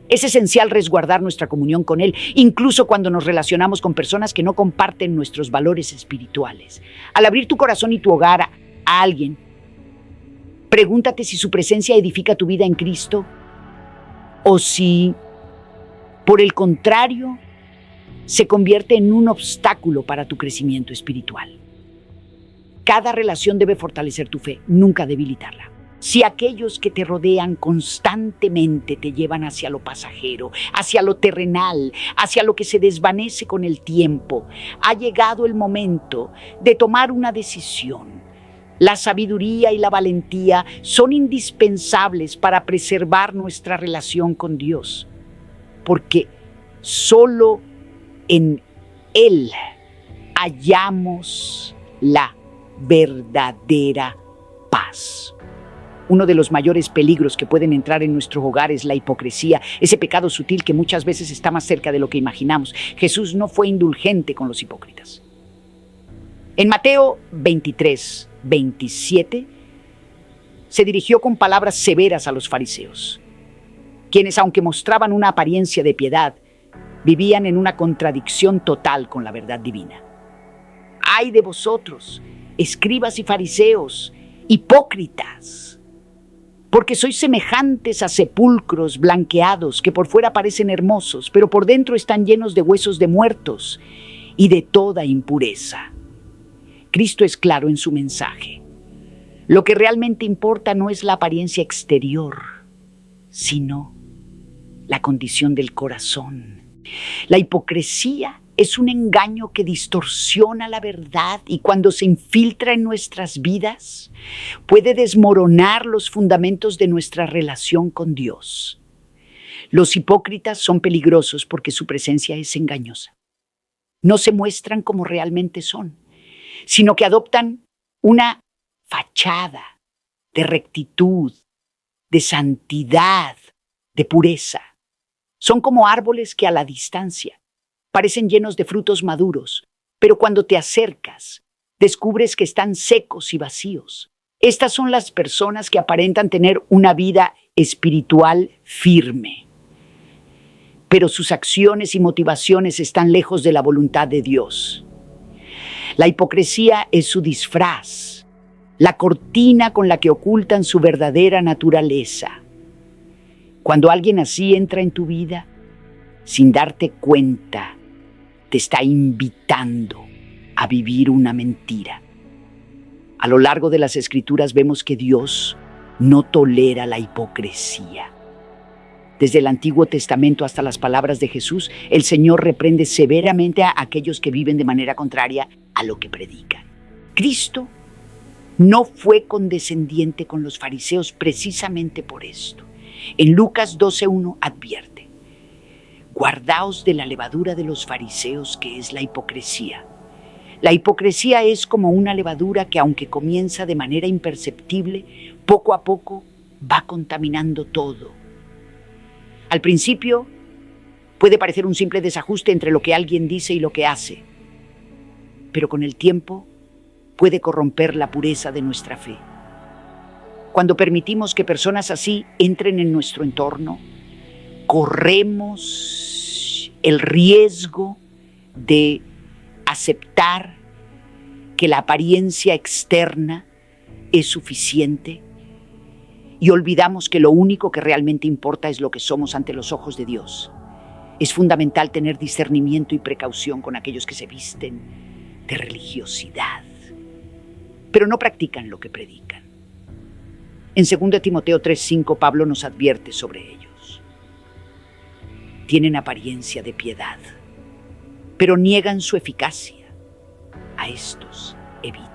Es esencial resguardar nuestra comunión con Él, incluso cuando nos relacionamos con personas que no comparten nuestros valores espirituales. Al abrir tu corazón y tu hogar a alguien, pregúntate si su presencia edifica tu vida en Cristo o si, por el contrario, se convierte en un obstáculo para tu crecimiento espiritual. Cada relación debe fortalecer tu fe, nunca debilitarla. Si aquellos que te rodean constantemente te llevan hacia lo pasajero, hacia lo terrenal, hacia lo que se desvanece con el tiempo, ha llegado el momento de tomar una decisión. La sabiduría y la valentía son indispensables para preservar nuestra relación con Dios, porque solo en Él hallamos la verdadera paz. Uno de los mayores peligros que pueden entrar en nuestro hogar es la hipocresía, ese pecado sutil que muchas veces está más cerca de lo que imaginamos. Jesús no fue indulgente con los hipócritas. En Mateo 23, 27, se dirigió con palabras severas a los fariseos, quienes, aunque mostraban una apariencia de piedad, vivían en una contradicción total con la verdad divina. ¡Ay de vosotros, escribas y fariseos, hipócritas! Porque sois semejantes a sepulcros blanqueados que por fuera parecen hermosos, pero por dentro están llenos de huesos de muertos y de toda impureza. Cristo es claro en su mensaje. Lo que realmente importa no es la apariencia exterior, sino la condición del corazón. La hipocresía es un engaño que distorsiona la verdad y cuando se infiltra en nuestras vidas, puede desmoronar los fundamentos de nuestra relación con Dios. Los hipócritas son peligrosos porque su presencia es engañosa. No se muestran como realmente son, sino que adoptan una fachada de rectitud, de santidad, de pureza. Son como árboles que a la distancia parecen llenos de frutos maduros, pero cuando te acercas, descubres que están secos y vacíos. Estas son las personas que aparentan tener una vida espiritual firme, pero sus acciones y motivaciones están lejos de la voluntad de Dios. La hipocresía es su disfraz, la cortina con la que ocultan su verdadera naturaleza. Cuando alguien así entra en tu vida, sin darte cuenta, te está invitando a vivir una mentira. A lo largo de las Escrituras vemos que Dios no tolera la hipocresía. Desde el Antiguo Testamento hasta las palabras de Jesús, el Señor reprende severamente a aquellos que viven de manera contraria a lo que predican. Cristo no fue condescendiente con los fariseos precisamente por esto. En Lucas 12:1 advierte: guardaos de la levadura de los fariseos, que es la hipocresía. La hipocresía es como una levadura que, aunque comienza de manera imperceptible, poco a poco va contaminando todo. Al principio puede parecer un simple desajuste entre lo que alguien dice y lo que hace, pero con el tiempo puede corromper la pureza de nuestra fe. Cuando permitimos que personas así entren en nuestro entorno, corremos el riesgo de aceptar que la apariencia externa es suficiente y olvidamos que lo único que realmente importa es lo que somos ante los ojos de Dios. Es fundamental tener discernimiento y precaución con aquellos que se visten de religiosidad, pero no practican lo que predican. En 2 Timoteo 3:5, Pablo nos advierte sobre ellos. Tienen apariencia de piedad, pero niegan su eficacia. A estos evita.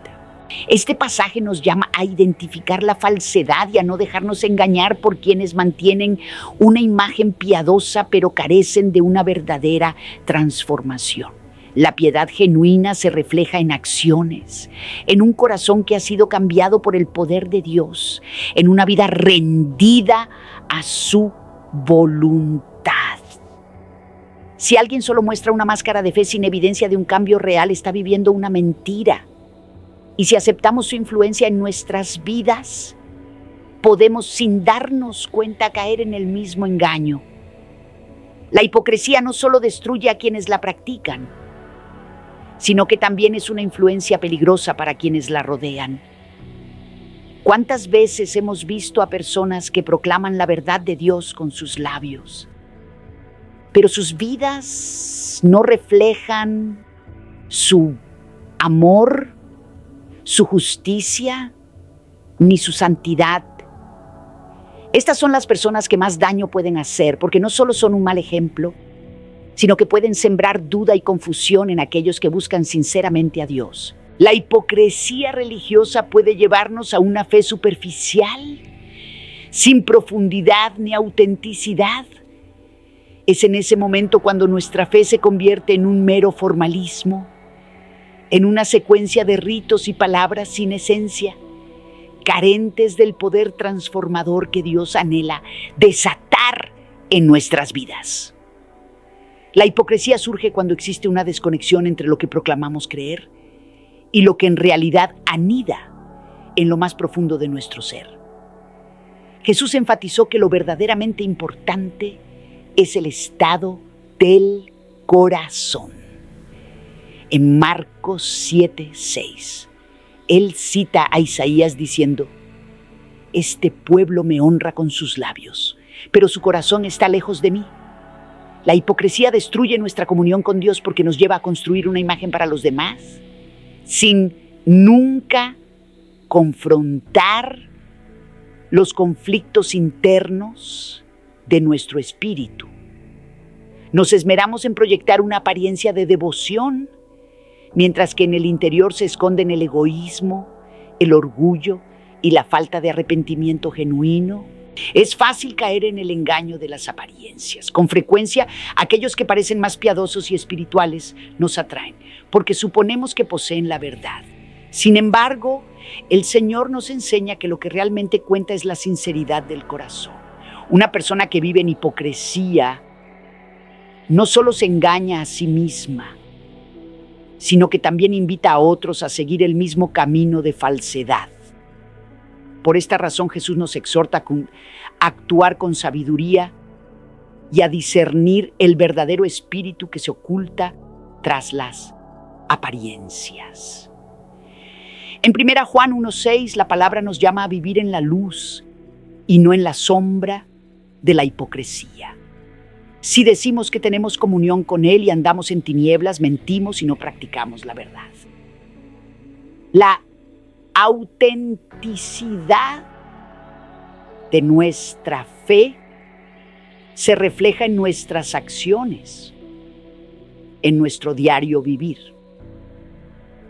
Este pasaje nos llama a identificar la falsedad y a no dejarnos engañar por quienes mantienen una imagen piadosa pero carecen de una verdadera transformación. La piedad genuina se refleja en acciones, en un corazón que ha sido cambiado por el poder de Dios, en una vida rendida a su voluntad. Si alguien solo muestra una máscara de fe sin evidencia de un cambio real, está viviendo una mentira. Y si aceptamos su influencia en nuestras vidas, podemos sin darnos cuenta caer en el mismo engaño. La hipocresía no solo destruye a quienes la practican, sino que también es una influencia peligrosa para quienes la rodean. ¿Cuántas veces hemos visto a personas que proclaman la verdad de Dios con sus labios, pero sus vidas no reflejan su amor, su justicia, ni su santidad? Estas son las personas que más daño pueden hacer, porque no solo son un mal ejemplo, sino que pueden sembrar duda y confusión en aquellos que buscan sinceramente a Dios. La hipocresía religiosa puede llevarnos a una fe superficial, sin profundidad ni autenticidad. Es en ese momento cuando nuestra fe se convierte en un mero formalismo, en una secuencia de ritos y palabras sin esencia, carentes del poder transformador que Dios anhela desatar en nuestras vidas. La hipocresía surge cuando existe una desconexión entre lo que proclamamos creer y lo que en realidad anida en lo más profundo de nuestro ser. Jesús enfatizó que lo verdaderamente importante es el estado del corazón. En Marcos 7:6, Él cita a Isaías diciendo: este pueblo me honra con sus labios, pero su corazón está lejos de mí. La hipocresía destruye nuestra comunión con Dios porque nos lleva a construir una imagen para los demás, sin nunca confrontar los conflictos internos de nuestro espíritu. Nos esmeramos en proyectar una apariencia de devoción, mientras que en el interior se esconden el egoísmo, el orgullo y la falta de arrepentimiento genuino. Es fácil caer en el engaño de las apariencias. Con frecuencia, aquellos que parecen más piadosos y espirituales nos atraen, porque suponemos que poseen la verdad. Sin embargo, el Señor nos enseña que lo que realmente cuenta es la sinceridad del corazón. Una persona que vive en hipocresía no solo se engaña a sí misma, sino que también invita a otros a seguir el mismo camino de falsedad. Por esta razón Jesús nos exhorta a actuar con sabiduría y a discernir el verdadero espíritu que se oculta tras las apariencias. En 1 Juan 1:6 la palabra nos llama a vivir en la luz y no en la sombra de la hipocresía. Si decimos que tenemos comunión con Él y andamos en tinieblas, mentimos y no practicamos la verdad. La autenticidad de nuestra fe se refleja en nuestras acciones, en nuestro diario vivir.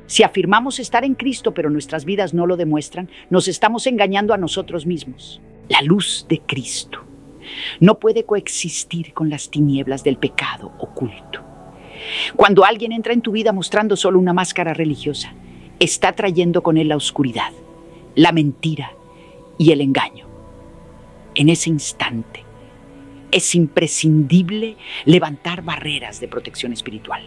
Si afirmamos estar en Cristo, pero nuestras vidas no lo demuestran, nos estamos engañando a nosotros mismos. La luz de Cristo no puede coexistir con las tinieblas del pecado oculto. Cuando alguien entra en tu vida mostrando solo una máscara religiosa, está trayendo con él la oscuridad, la mentira y el engaño. En ese instante, es imprescindible levantar barreras de protección espiritual.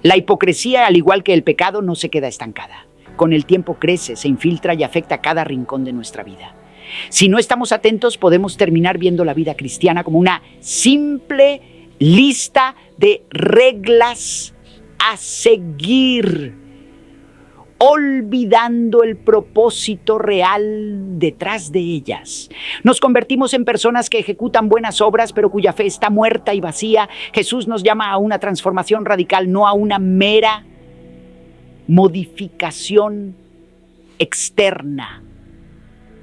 La hipocresía, al igual que el pecado, no se queda estancada. Con el tiempo crece, se infiltra y afecta cada rincón de nuestra vida. Si no estamos atentos, podemos terminar viendo la vida cristiana como una simple lista de reglas a seguir, olvidando el propósito real detrás de ellas. Nos convertimos en personas que ejecutan buenas obras, pero cuya fe está muerta y vacía. Jesús nos llama a una transformación radical, no a una mera modificación externa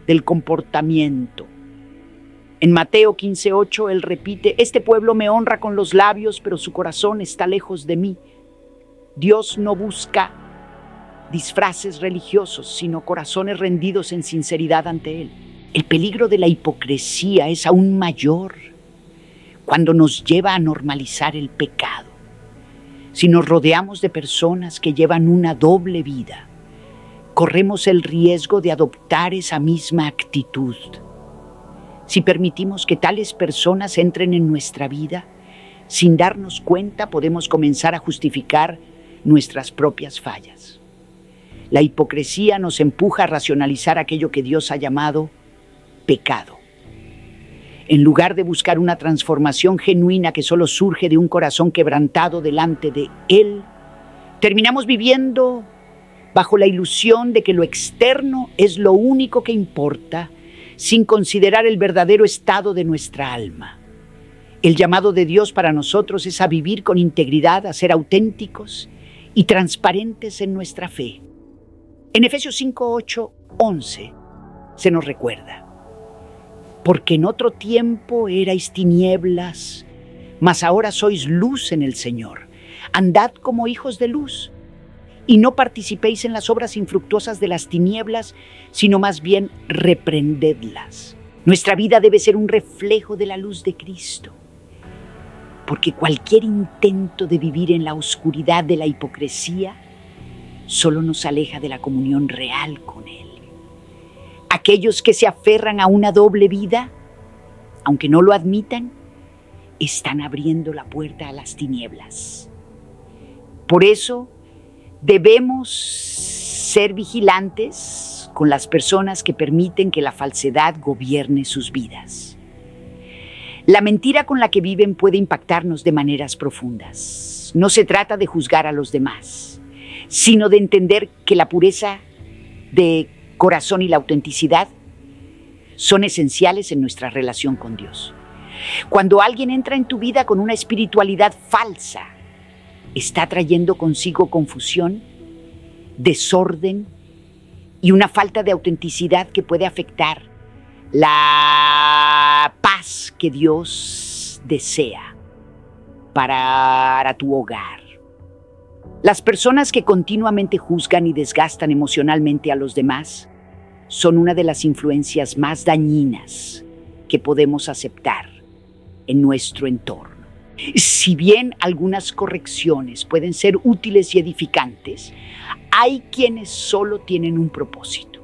del comportamiento. En Mateo 15:8 Él repite: este pueblo me honra con los labios, pero su corazón está lejos de mí. Dios no busca disfraces religiosos, sino corazones rendidos en sinceridad ante Él. El peligro de la hipocresía es aún mayor cuando nos lleva a normalizar el pecado. Si nos rodeamos de personas que llevan una doble vida, corremos el riesgo de adoptar esa misma actitud. Si permitimos que tales personas entren en nuestra vida, sin darnos cuenta podemos comenzar a justificar nuestras propias fallas. La hipocresía nos empuja a racionalizar aquello que Dios ha llamado pecado. En lugar de buscar una transformación genuina que solo surge de un corazón quebrantado delante de Él, terminamos viviendo bajo la ilusión de que lo externo es lo único que importa, sin considerar el verdadero estado de nuestra alma. El llamado de Dios para nosotros es a vivir con integridad, a ser auténticos y transparentes en nuestra fe. En Efesios 5:8-11 se nos recuerda: porque en otro tiempo erais tinieblas, mas ahora sois luz en el Señor. Andad como hijos de luz, y no participéis en las obras infructuosas de las tinieblas, sino más bien reprendedlas. Nuestra vida debe ser un reflejo de la luz de Cristo, porque cualquier intento de vivir en la oscuridad de la hipocresía solo nos aleja de la comunión real con Él. Aquellos que se aferran a una doble vida, aunque no lo admitan, están abriendo la puerta a las tinieblas. Por eso debemos ser vigilantes con las personas que permiten que la falsedad gobierne sus vidas. La mentira con la que viven puede impactarnos de maneras profundas. No se trata de juzgar a los demás, sino de entender que la pureza de corazón y la autenticidad son esenciales en nuestra relación con Dios. Cuando alguien entra en tu vida con una espiritualidad falsa, está trayendo consigo confusión, desorden y una falta de autenticidad que puede afectar la paz que Dios desea para tu hogar. Las personas que continuamente juzgan y desgastan emocionalmente a los demás son una de las influencias más dañinas que podemos aceptar en nuestro entorno. Si bien algunas correcciones pueden ser útiles y edificantes, hay quienes solo tienen un propósito: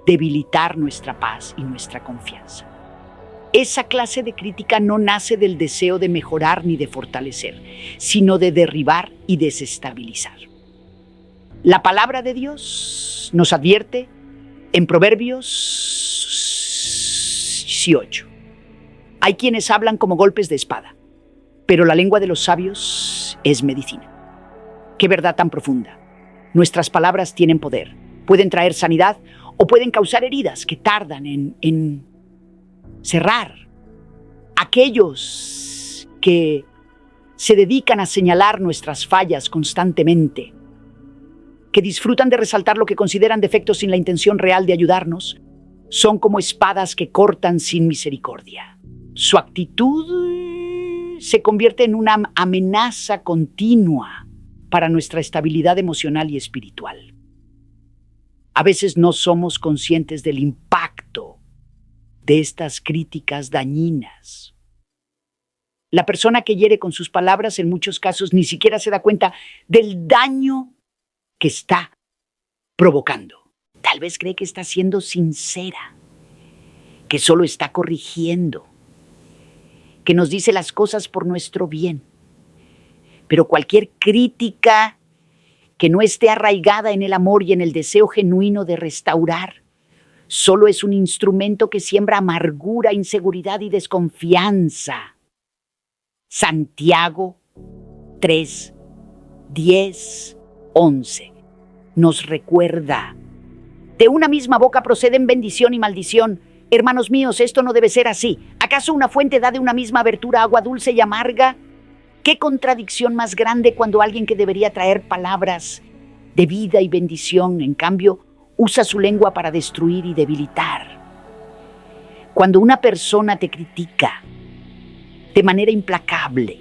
debilitar nuestra paz y nuestra confianza. Esa clase de crítica no nace del deseo de mejorar ni de fortalecer, sino de derribar y desestabilizar. La palabra de Dios nos advierte En Proverbios 18, hay quienes hablan como golpes de espada, pero la lengua de los sabios es medicina. Qué verdad tan profunda. Nuestras palabras tienen poder. Pueden traer sanidad o pueden causar heridas que tardan en cerrar. Aquellos que se dedican a señalar nuestras fallas constantemente, que disfrutan de resaltar lo que consideran defectos sin la intención real de ayudarnos, son como espadas que cortan sin misericordia. Su actitud se convierte en una amenaza continua para nuestra estabilidad emocional y espiritual. A veces no somos conscientes del impacto de estas críticas dañinas. La persona que hiere con sus palabras en muchos casos ni siquiera se da cuenta del daño que está provocando. Tal vez cree que está siendo sincera, que solo está corrigiendo, que nos dice las cosas por nuestro bien. Pero cualquier crítica que no esté arraigada en el amor y en el deseo genuino de restaurar, solo es un instrumento que siembra amargura, inseguridad y desconfianza. Santiago 3, 10, 11 nos recuerda: de una misma boca proceden bendición y maldición. Hermanos míos, esto no debe ser así. ¿Acaso una fuente da de una misma abertura agua dulce y amarga? ¿Qué contradicción más grande cuando alguien que debería traer palabras de vida y bendición, en cambio, usa su lengua para destruir y debilitar? Cuando una persona te critica de manera implacable,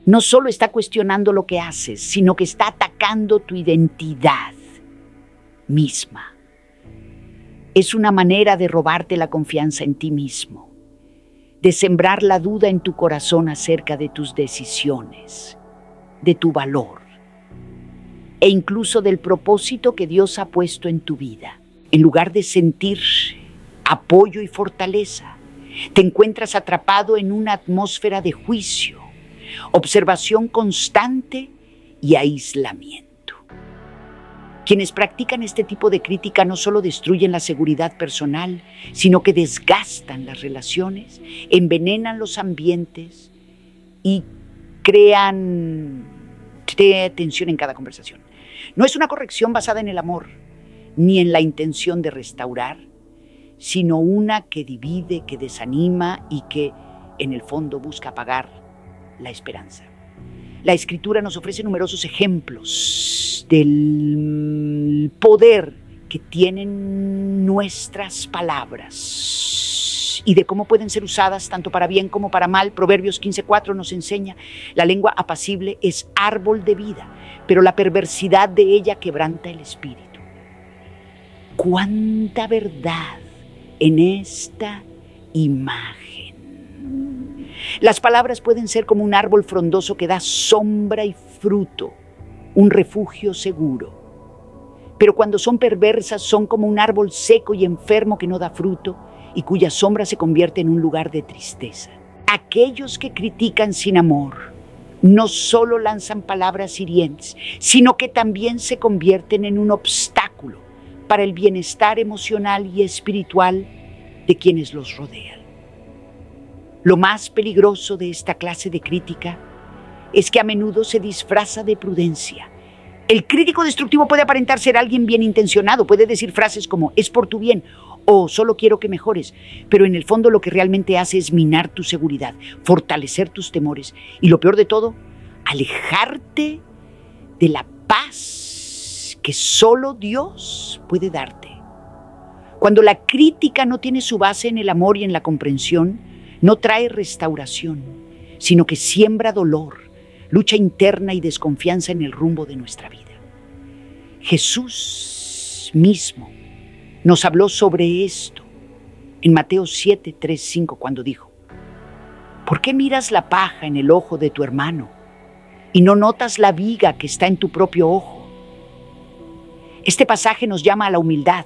no solo está cuestionando lo que haces, sino que está atacando tu identidad misma. Es una manera de robarte la confianza en ti mismo, de sembrar la duda en tu corazón acerca de tus decisiones, de tu valor e incluso del propósito que Dios ha puesto en tu vida. En lugar de sentir apoyo y fortaleza, te encuentras atrapado en una atmósfera de juicio, observación constante y aislamiento. Quienes practican este tipo de crítica no solo destruyen la seguridad personal, sino que desgastan las relaciones, envenenan los ambientes y crean tensión en cada conversación. No es una corrección basada en el amor, ni en la intención de restaurar, sino una que divide, que desanima y que, en el fondo, busca apagar la esperanza. La Escritura nos ofrece numerosos ejemplos del poder que tienen nuestras palabras y de cómo pueden ser usadas tanto para bien como para mal. Proverbios 15:4 nos enseña: la lengua apacible es árbol de vida, pero la perversidad de ella quebranta el espíritu. ¡Cuánta verdad en esta imagen! Las palabras pueden ser como un árbol frondoso que da sombra y fruto, un refugio seguro. Pero cuando son perversas, son como un árbol seco y enfermo que no da fruto y cuya sombra se convierte en un lugar de tristeza. Aquellos que critican sin amor no solo lanzan palabras hirientes, sino que también se convierten en un obstáculo para el bienestar emocional y espiritual de quienes los rodean. Lo más peligroso de esta clase de crítica es que a menudo se disfraza de prudencia. El crítico destructivo puede aparentar ser alguien bien intencionado, puede decir frases como "es por tu bien" o "solo quiero que mejores", pero en el fondo lo que realmente hace es minar tu seguridad, fortalecer tus temores y, lo peor de todo, alejarte de la paz que solo Dios puede darte. Cuando la crítica no tiene su base en el amor y en la comprensión, no trae restauración, sino que siembra dolor, lucha interna y desconfianza en el rumbo de nuestra vida. Jesús mismo nos habló sobre esto en Mateo 7, 3, 5, cuando dijo: ¿por qué miras la paja en el ojo de tu hermano y no notas la viga que está en tu propio ojo? Este pasaje nos llama a la humildad,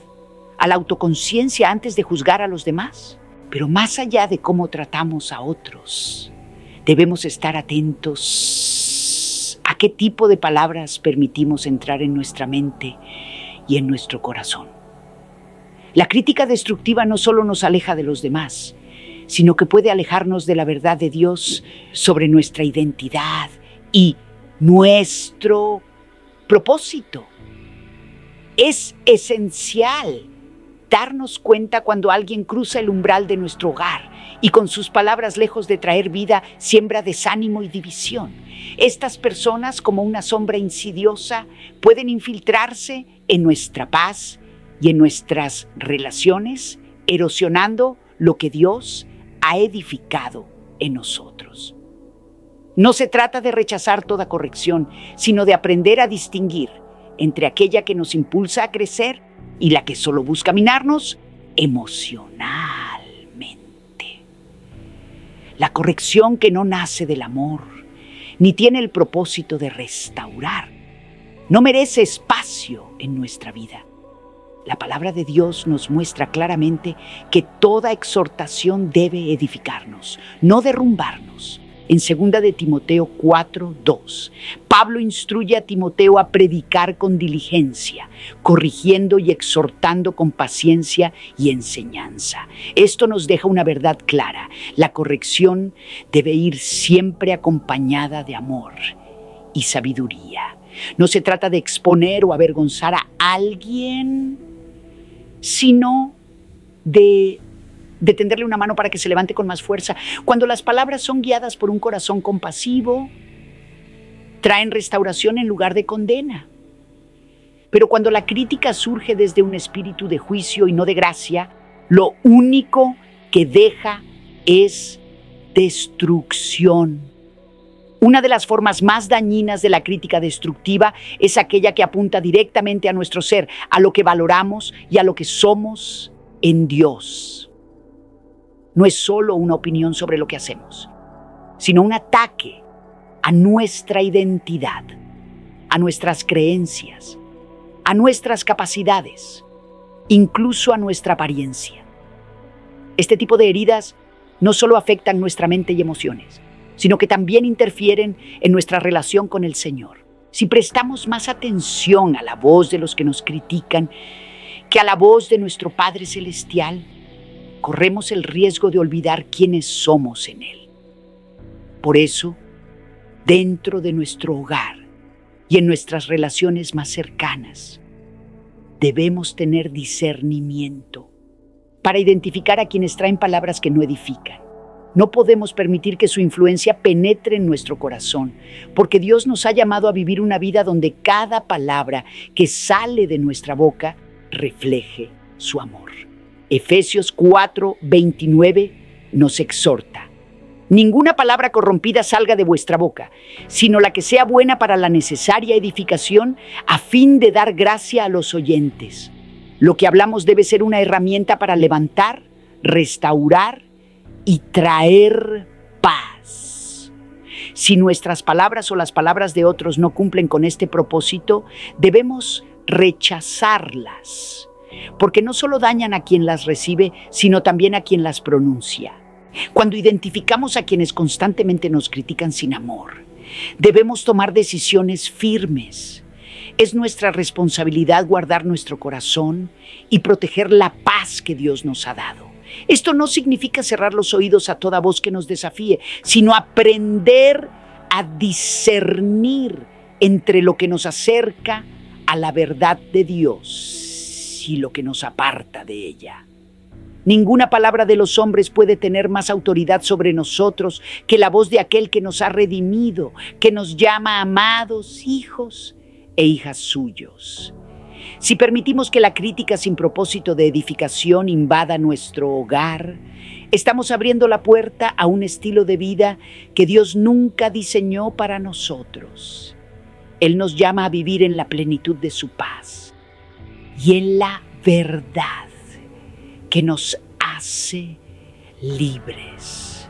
a la autoconciencia antes de juzgar a los demás. Pero más allá de cómo tratamos a otros, debemos estar atentos a qué tipo de palabras permitimos entrar en nuestra mente y en nuestro corazón. La crítica destructiva no solo nos aleja de los demás, sino que puede alejarnos de la verdad de Dios sobre nuestra identidad y nuestro propósito. Es esencial darnos cuenta cuando alguien cruza el umbral de nuestro hogar y con sus palabras, lejos de traer vida, siembra desánimo y división. Estas personas, como una sombra insidiosa, pueden infiltrarse en nuestra paz y en nuestras relaciones, erosionando lo que Dios ha edificado en nosotros. No se trata de rechazar toda corrección, sino de aprender a distinguir entre aquella que nos impulsa a crecer y la que solo busca minarnos emocionalmente. La corrección que no nace del amor, ni tiene el propósito de restaurar, no merece espacio en nuestra vida. La palabra de Dios nos muestra claramente que toda exhortación debe edificarnos, no derrumbarnos. En 2 de Timoteo 4:2, Pablo instruye a Timoteo a predicar con diligencia, corrigiendo y exhortando con paciencia y enseñanza. Esto nos deja una verdad clara: la corrección debe ir siempre acompañada de amor y sabiduría. No se trata de exponer o avergonzar a alguien, sino de tenderle una mano para que se levante con más fuerza. Cuando las palabras son guiadas por un corazón compasivo, traen restauración en lugar de condena. Pero cuando la crítica surge desde un espíritu de juicio y no de gracia, lo único que deja es destrucción. Una de las formas más dañinas de la crítica destructiva es aquella que apunta directamente a nuestro ser, a lo que valoramos y a lo que somos en Dios. No es solo una opinión sobre lo que hacemos, sino un ataque a nuestra identidad, a nuestras creencias, a nuestras capacidades, incluso a nuestra apariencia. Este tipo de heridas no solo afectan nuestra mente y emociones, sino que también interfieren en nuestra relación con el Señor. Si prestamos más atención a la voz de los que nos critican que a la voz de nuestro Padre Celestial, corremos el riesgo de olvidar quiénes somos en Él. Por eso, dentro de nuestro hogar y en nuestras relaciones más cercanas, debemos tener discernimiento para identificar a quienes traen palabras que no edifican. No podemos permitir que su influencia penetre en nuestro corazón, porque Dios nos ha llamado a vivir una vida donde cada palabra que sale de nuestra boca refleje su amor. Efesios 4:29 nos exhorta: ninguna palabra corrompida salga de vuestra boca, sino la que sea buena para la necesaria edificación, a fin de dar gracia a los oyentes. Lo que hablamos debe ser una herramienta para levantar, restaurar y traer paz. Si nuestras palabras o las palabras de otros no cumplen con este propósito, debemos rechazarlas, porque no solo dañan a quien las recibe, sino también a quien las pronuncia. Cuando identificamos a quienes constantemente nos critican sin amor, debemos tomar decisiones firmes. Es nuestra responsabilidad guardar nuestro corazón y proteger la paz que Dios nos ha dado. Esto no significa cerrar los oídos a toda voz que nos desafíe, sino aprender a discernir entre lo que nos acerca a la verdad de Dios y lo que nos aparta de ella. Ninguna palabra de los hombres puede tener más autoridad sobre nosotros que la voz de aquel que nos ha redimido, que nos llama amados hijos e hijas suyos. Si permitimos que la crítica sin propósito de edificación invada nuestro hogar, estamos abriendo la puerta a un estilo de vida que Dios nunca diseñó para nosotros. Él nos llama a vivir en la plenitud de su paz y en la verdad que nos hace libres.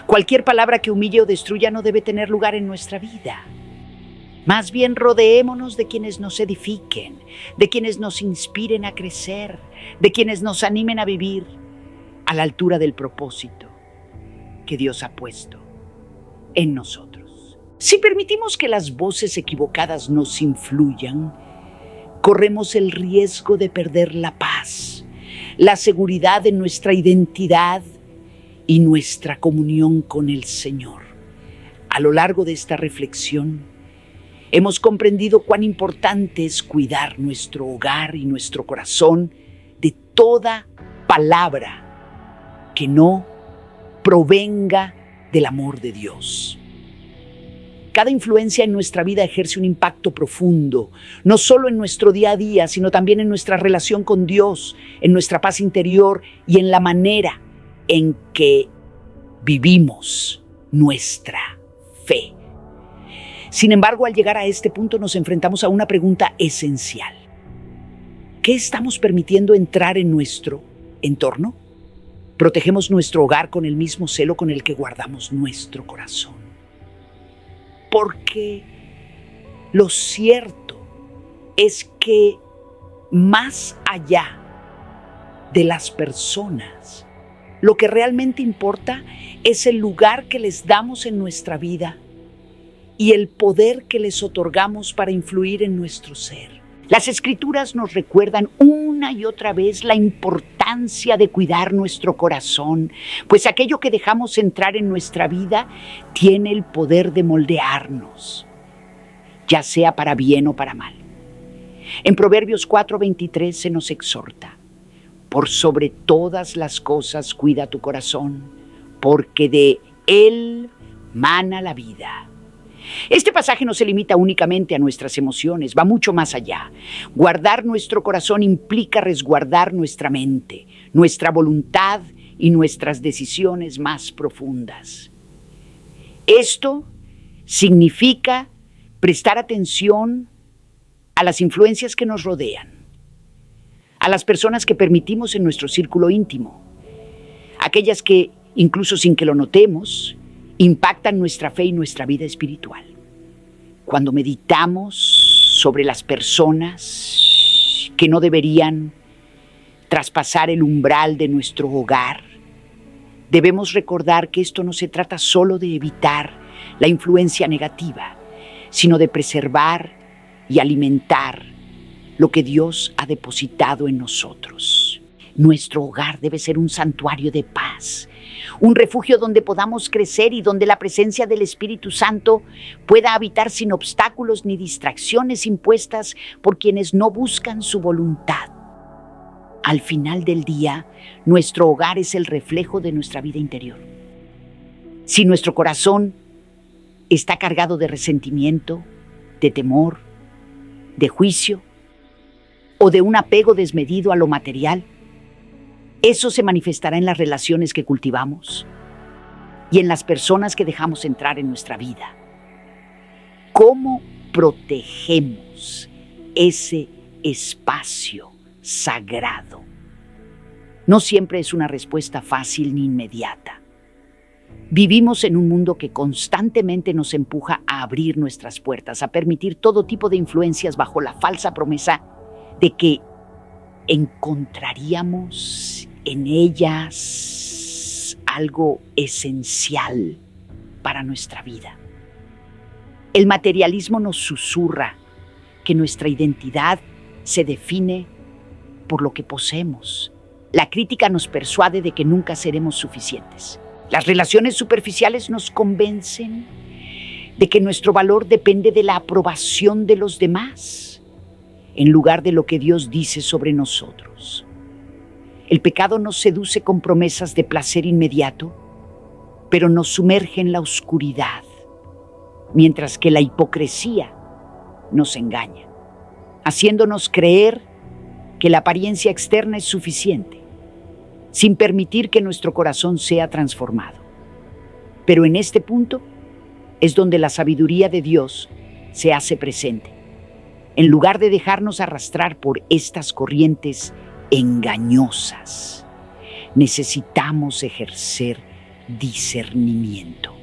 Cualquier palabra que humille o destruya no debe tener lugar en nuestra vida. Más bien rodeémonos de quienes nos edifiquen, de quienes nos inspiren a crecer, de quienes nos animen a vivir a la altura del propósito que Dios ha puesto en nosotros. Si permitimos que las voces equivocadas nos influyan, corremos el riesgo de perder la paz, la seguridad de nuestra identidad y nuestra comunión con el Señor. A lo largo de esta reflexión, hemos comprendido cuán importante es cuidar nuestro hogar y nuestro corazón de toda palabra que no provenga del amor de Dios. Cada influencia en nuestra vida ejerce un impacto profundo, no solo en nuestro día a día, sino también en nuestra relación con Dios, en nuestra paz interior y en la manera en que vivimos nuestra fe. Sin embargo, al llegar a este punto nos enfrentamos a una pregunta esencial. ¿Qué estamos permitiendo entrar en nuestro entorno? ¿Protegemos nuestro hogar con el mismo celo con el que guardamos nuestro corazón? Porque lo cierto es que más allá de las personas, lo que realmente importa es el lugar que les damos en nuestra vida y el poder que les otorgamos para influir en nuestro ser. Las Escrituras nos recuerdan una y otra vez la importancia de cuidar nuestro corazón, pues aquello que dejamos entrar en nuestra vida tiene el poder de moldearnos, ya sea para bien o para mal. En Proverbios 4:23 se nos exhorta: por sobre todas las cosas cuida tu corazón, porque de él mana la vida. Este pasaje no se limita únicamente a nuestras emociones, va mucho más allá. Guardar nuestro corazón implica resguardar nuestra mente, nuestra voluntad y nuestras decisiones más profundas. Esto significa prestar atención a las influencias que nos rodean, a las personas que permitimos en nuestro círculo íntimo, aquellas que, incluso sin que lo notemos, impactan nuestra fe y nuestra vida espiritual. Cuando meditamos sobre las personas que no deberían traspasar el umbral de nuestro hogar, debemos recordar que esto no se trata solo de evitar la influencia negativa, sino de preservar y alimentar lo que Dios ha depositado en nosotros. Nuestro hogar debe ser un santuario de paz, un refugio donde podamos crecer y donde la presencia del Espíritu Santo pueda habitar sin obstáculos ni distracciones impuestas por quienes no buscan su voluntad. Al final del día, nuestro hogar es el reflejo de nuestra vida interior. Si nuestro corazón está cargado de resentimiento, de temor, de juicio o de un apego desmedido a lo material, eso se manifestará en las relaciones que cultivamos y en las personas que dejamos entrar en nuestra vida. ¿Cómo protegemos ese espacio sagrado? No siempre es una respuesta fácil ni inmediata. Vivimos en un mundo que constantemente nos empuja a abrir nuestras puertas, a permitir todo tipo de influencias bajo la falsa promesa de que encontraríamos en ellas algo esencial para nuestra vida. El materialismo nos susurra que nuestra identidad se define por lo que poseemos. La crítica nos persuade de que nunca seremos suficientes. Las relaciones superficiales nos convencen de que nuestro valor depende de la aprobación de los demás, en lugar de lo que Dios dice sobre nosotros. El pecado nos seduce con promesas de placer inmediato, pero nos sumerge en la oscuridad, mientras que la hipocresía nos engaña, haciéndonos creer que la apariencia externa es suficiente, sin permitir que nuestro corazón sea transformado. Pero en este punto es donde la sabiduría de Dios se hace presente. En lugar de dejarnos arrastrar por estas corrientes engañosas, necesitamos ejercer discernimiento.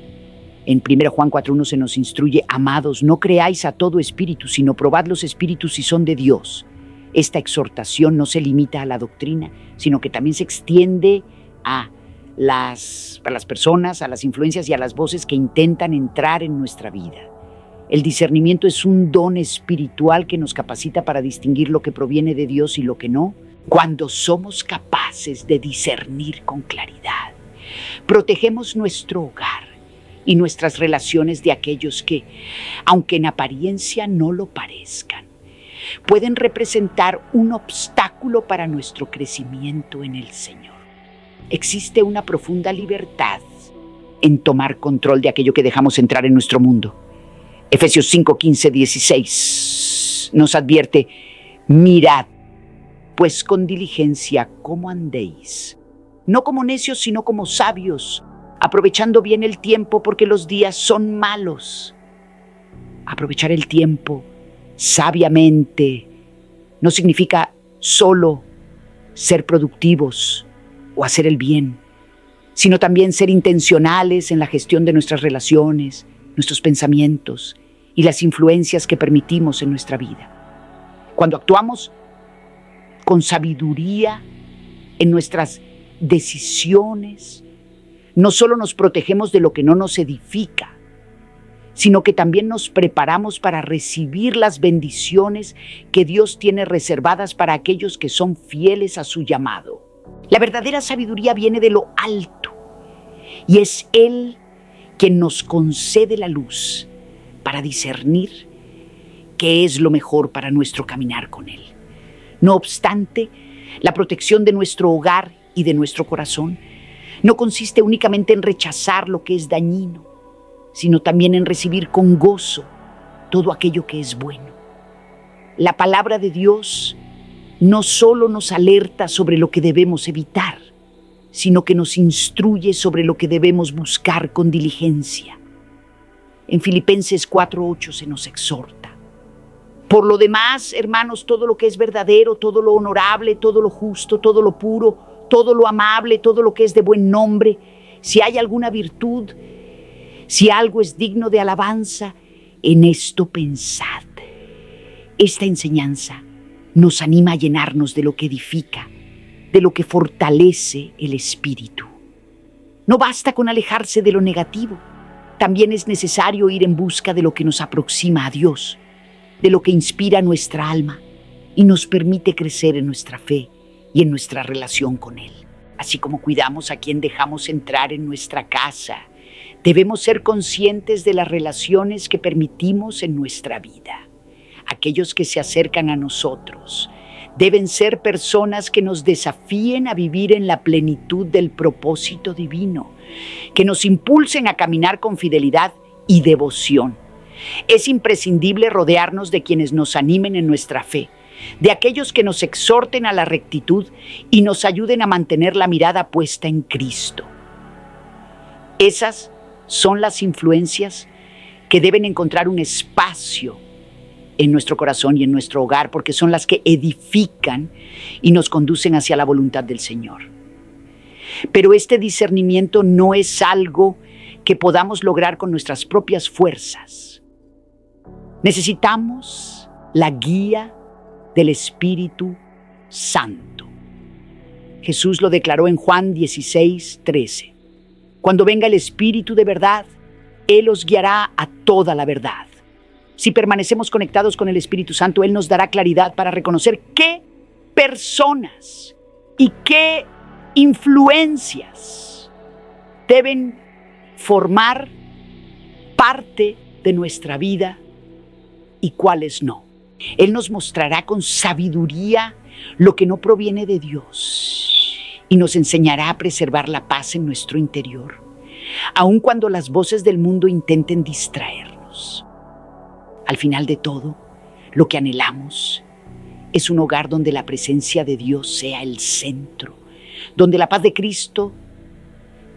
En 1 Juan 4:1 se nos instruye: amados, no creáis a todo espíritu, sino probad los espíritus si son de Dios. Esta exhortación no se limita a la doctrina, sino que también se extiende a las personas, a las influencias y a las voces que intentan entrar en nuestra vida. El discernimiento es un don espiritual que nos capacita para distinguir lo que proviene de Dios y lo que no, Cuando somos capaces de discernir con claridad, protegemos nuestro hogar y nuestras relaciones de aquellos que, aunque en apariencia no lo parezcan, pueden representar un obstáculo para nuestro crecimiento en el Señor. Existe una profunda libertad en tomar control de aquello que dejamos entrar en nuestro mundo. Efesios 5, 15, 16 nos advierte: mirad, pues con diligencia cómo andéis, no como necios, sino como sabios, aprovechando bien el tiempo, porque los días son malos. Aprovechar el tiempo sabiamente no significa solo ser productivos o hacer el bien, sino también ser intencionales en la gestión de nuestras relaciones, nuestros pensamientos y las influencias que permitimos en nuestra vida. Cuando actuamos con sabiduría en nuestras decisiones, no solo nos protegemos de lo que no nos edifica, sino que también nos preparamos para recibir las bendiciones que Dios tiene reservadas para aquellos que son fieles a su llamado. La verdadera sabiduría viene de lo alto y es Él quien nos concede la luz para discernir qué es lo mejor para nuestro caminar con Él. No obstante, la protección de nuestro hogar y de nuestro corazón no consiste únicamente en rechazar lo que es dañino, sino también en recibir con gozo todo aquello que es bueno. La palabra de Dios no solo nos alerta sobre lo que debemos evitar, sino que nos instruye sobre lo que debemos buscar con diligencia. En Filipenses 4:8 se nos exhorta: por lo demás, hermanos, todo lo que es verdadero, todo lo honorable, todo lo justo, todo lo puro, todo lo amable, todo lo que es de buen nombre, si hay alguna virtud, si algo es digno de alabanza, en esto pensad. Esta enseñanza nos anima a llenarnos de lo que edifica, de lo que fortalece el espíritu. No basta con alejarse de lo negativo, también es necesario ir en busca de lo que nos aproxima a Dios, de lo que inspira nuestra alma y nos permite crecer en nuestra fe y en nuestra relación con Él. Así como cuidamos a quien dejamos entrar en nuestra casa, debemos ser conscientes de las relaciones que permitimos en nuestra vida. Aquellos que se acercan a nosotros deben ser personas que nos desafíen a vivir en la plenitud del propósito divino, que nos impulsen a caminar con fidelidad y devoción. Es imprescindible rodearnos de quienes nos animen en nuestra fe, de aquellos que nos exhorten a la rectitud y nos ayuden a mantener la mirada puesta en Cristo. Esas son las influencias que deben encontrar un espacio en nuestro corazón y en nuestro hogar, porque son las que edifican y nos conducen hacia la voluntad del Señor. Pero este discernimiento no es algo que podamos lograr con nuestras propias fuerzas. Necesitamos la guía del Espíritu Santo. Jesús lo declaró en Juan 16:13. Cuando venga el Espíritu de verdad, Él os guiará a toda la verdad. Si permanecemos conectados con el Espíritu Santo, Él nos dará claridad para reconocer qué personas y qué influencias deben formar parte de nuestra vida y cuáles no. Él nos mostrará con sabiduría lo que no proviene de Dios y nos enseñará a preservar la paz en nuestro interior, aun cuando las voces del mundo intenten distraernos. Al final de todo, lo que anhelamos es un hogar donde la presencia de Dios sea el centro, donde la paz de Cristo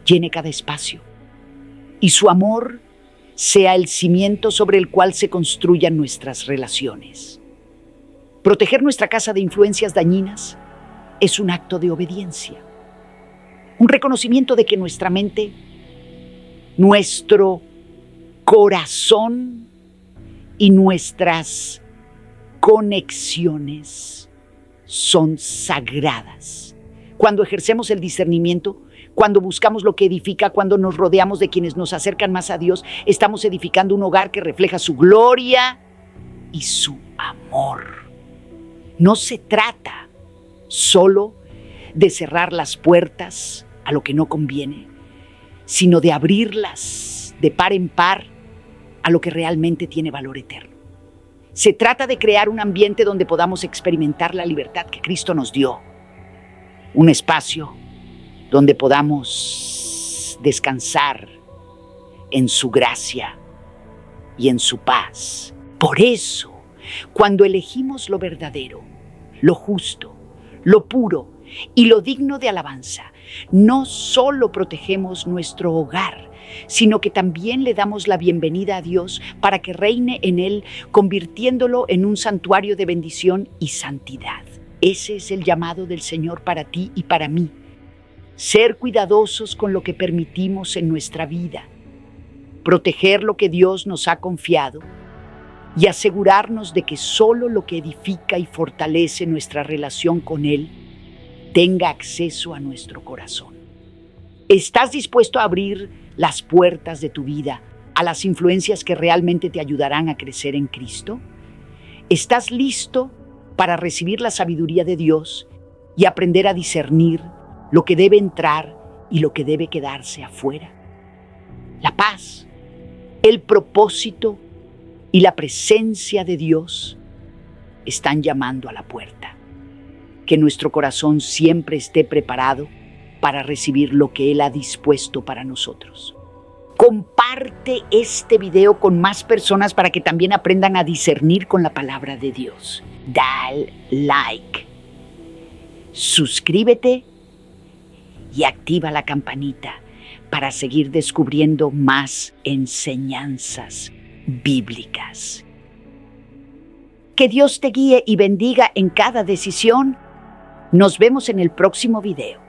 llene cada espacio y su amor sea el cimiento sobre el cual se construyan nuestras relaciones. Proteger nuestra casa de influencias dañinas es un acto de obediencia, un reconocimiento de que nuestra mente, nuestro corazón y nuestras conexiones son sagradas. Cuando ejercemos el discernimiento, cuando buscamos lo que edifica, cuando nos rodeamos de quienes nos acercan más a Dios, estamos edificando un hogar que refleja su gloria y su amor. No se trata solo de cerrar las puertas a lo que no conviene, sino de abrirlas de par en par a lo que realmente tiene valor eterno. Se trata de crear un ambiente donde podamos experimentar la libertad que Cristo nos dio, un espacio donde podamos descansar en su gracia y en su paz. Por eso, cuando elegimos lo verdadero, lo justo, lo puro y lo digno de alabanza, no solo protegemos nuestro hogar, sino que también le damos la bienvenida a Dios para que reine en él, convirtiéndolo en un santuario de bendición y santidad. Ese es el llamado del Señor para ti y para mí. Ser cuidadosos con lo que permitimos en nuestra vida, proteger lo que Dios nos ha confiado y asegurarnos de que solo lo que edifica y fortalece nuestra relación con Él tenga acceso a nuestro corazón. ¿Estás dispuesto a abrir las puertas de tu vida a las influencias que realmente te ayudarán a crecer en Cristo? ¿Estás listo para recibir la sabiduría de Dios y aprender a discernir lo que debe entrar y lo que debe quedarse afuera? La paz, el propósito y la presencia de Dios están llamando a la puerta. Que nuestro corazón siempre esté preparado para recibir lo que Él ha dispuesto para nosotros. Comparte este video con más personas para que también aprendan a discernir con la palabra de Dios. Dale like, suscríbete y activa la campanita para seguir descubriendo más enseñanzas bíblicas. Que Dios te guíe y bendiga en cada decisión. Nos vemos en el próximo video.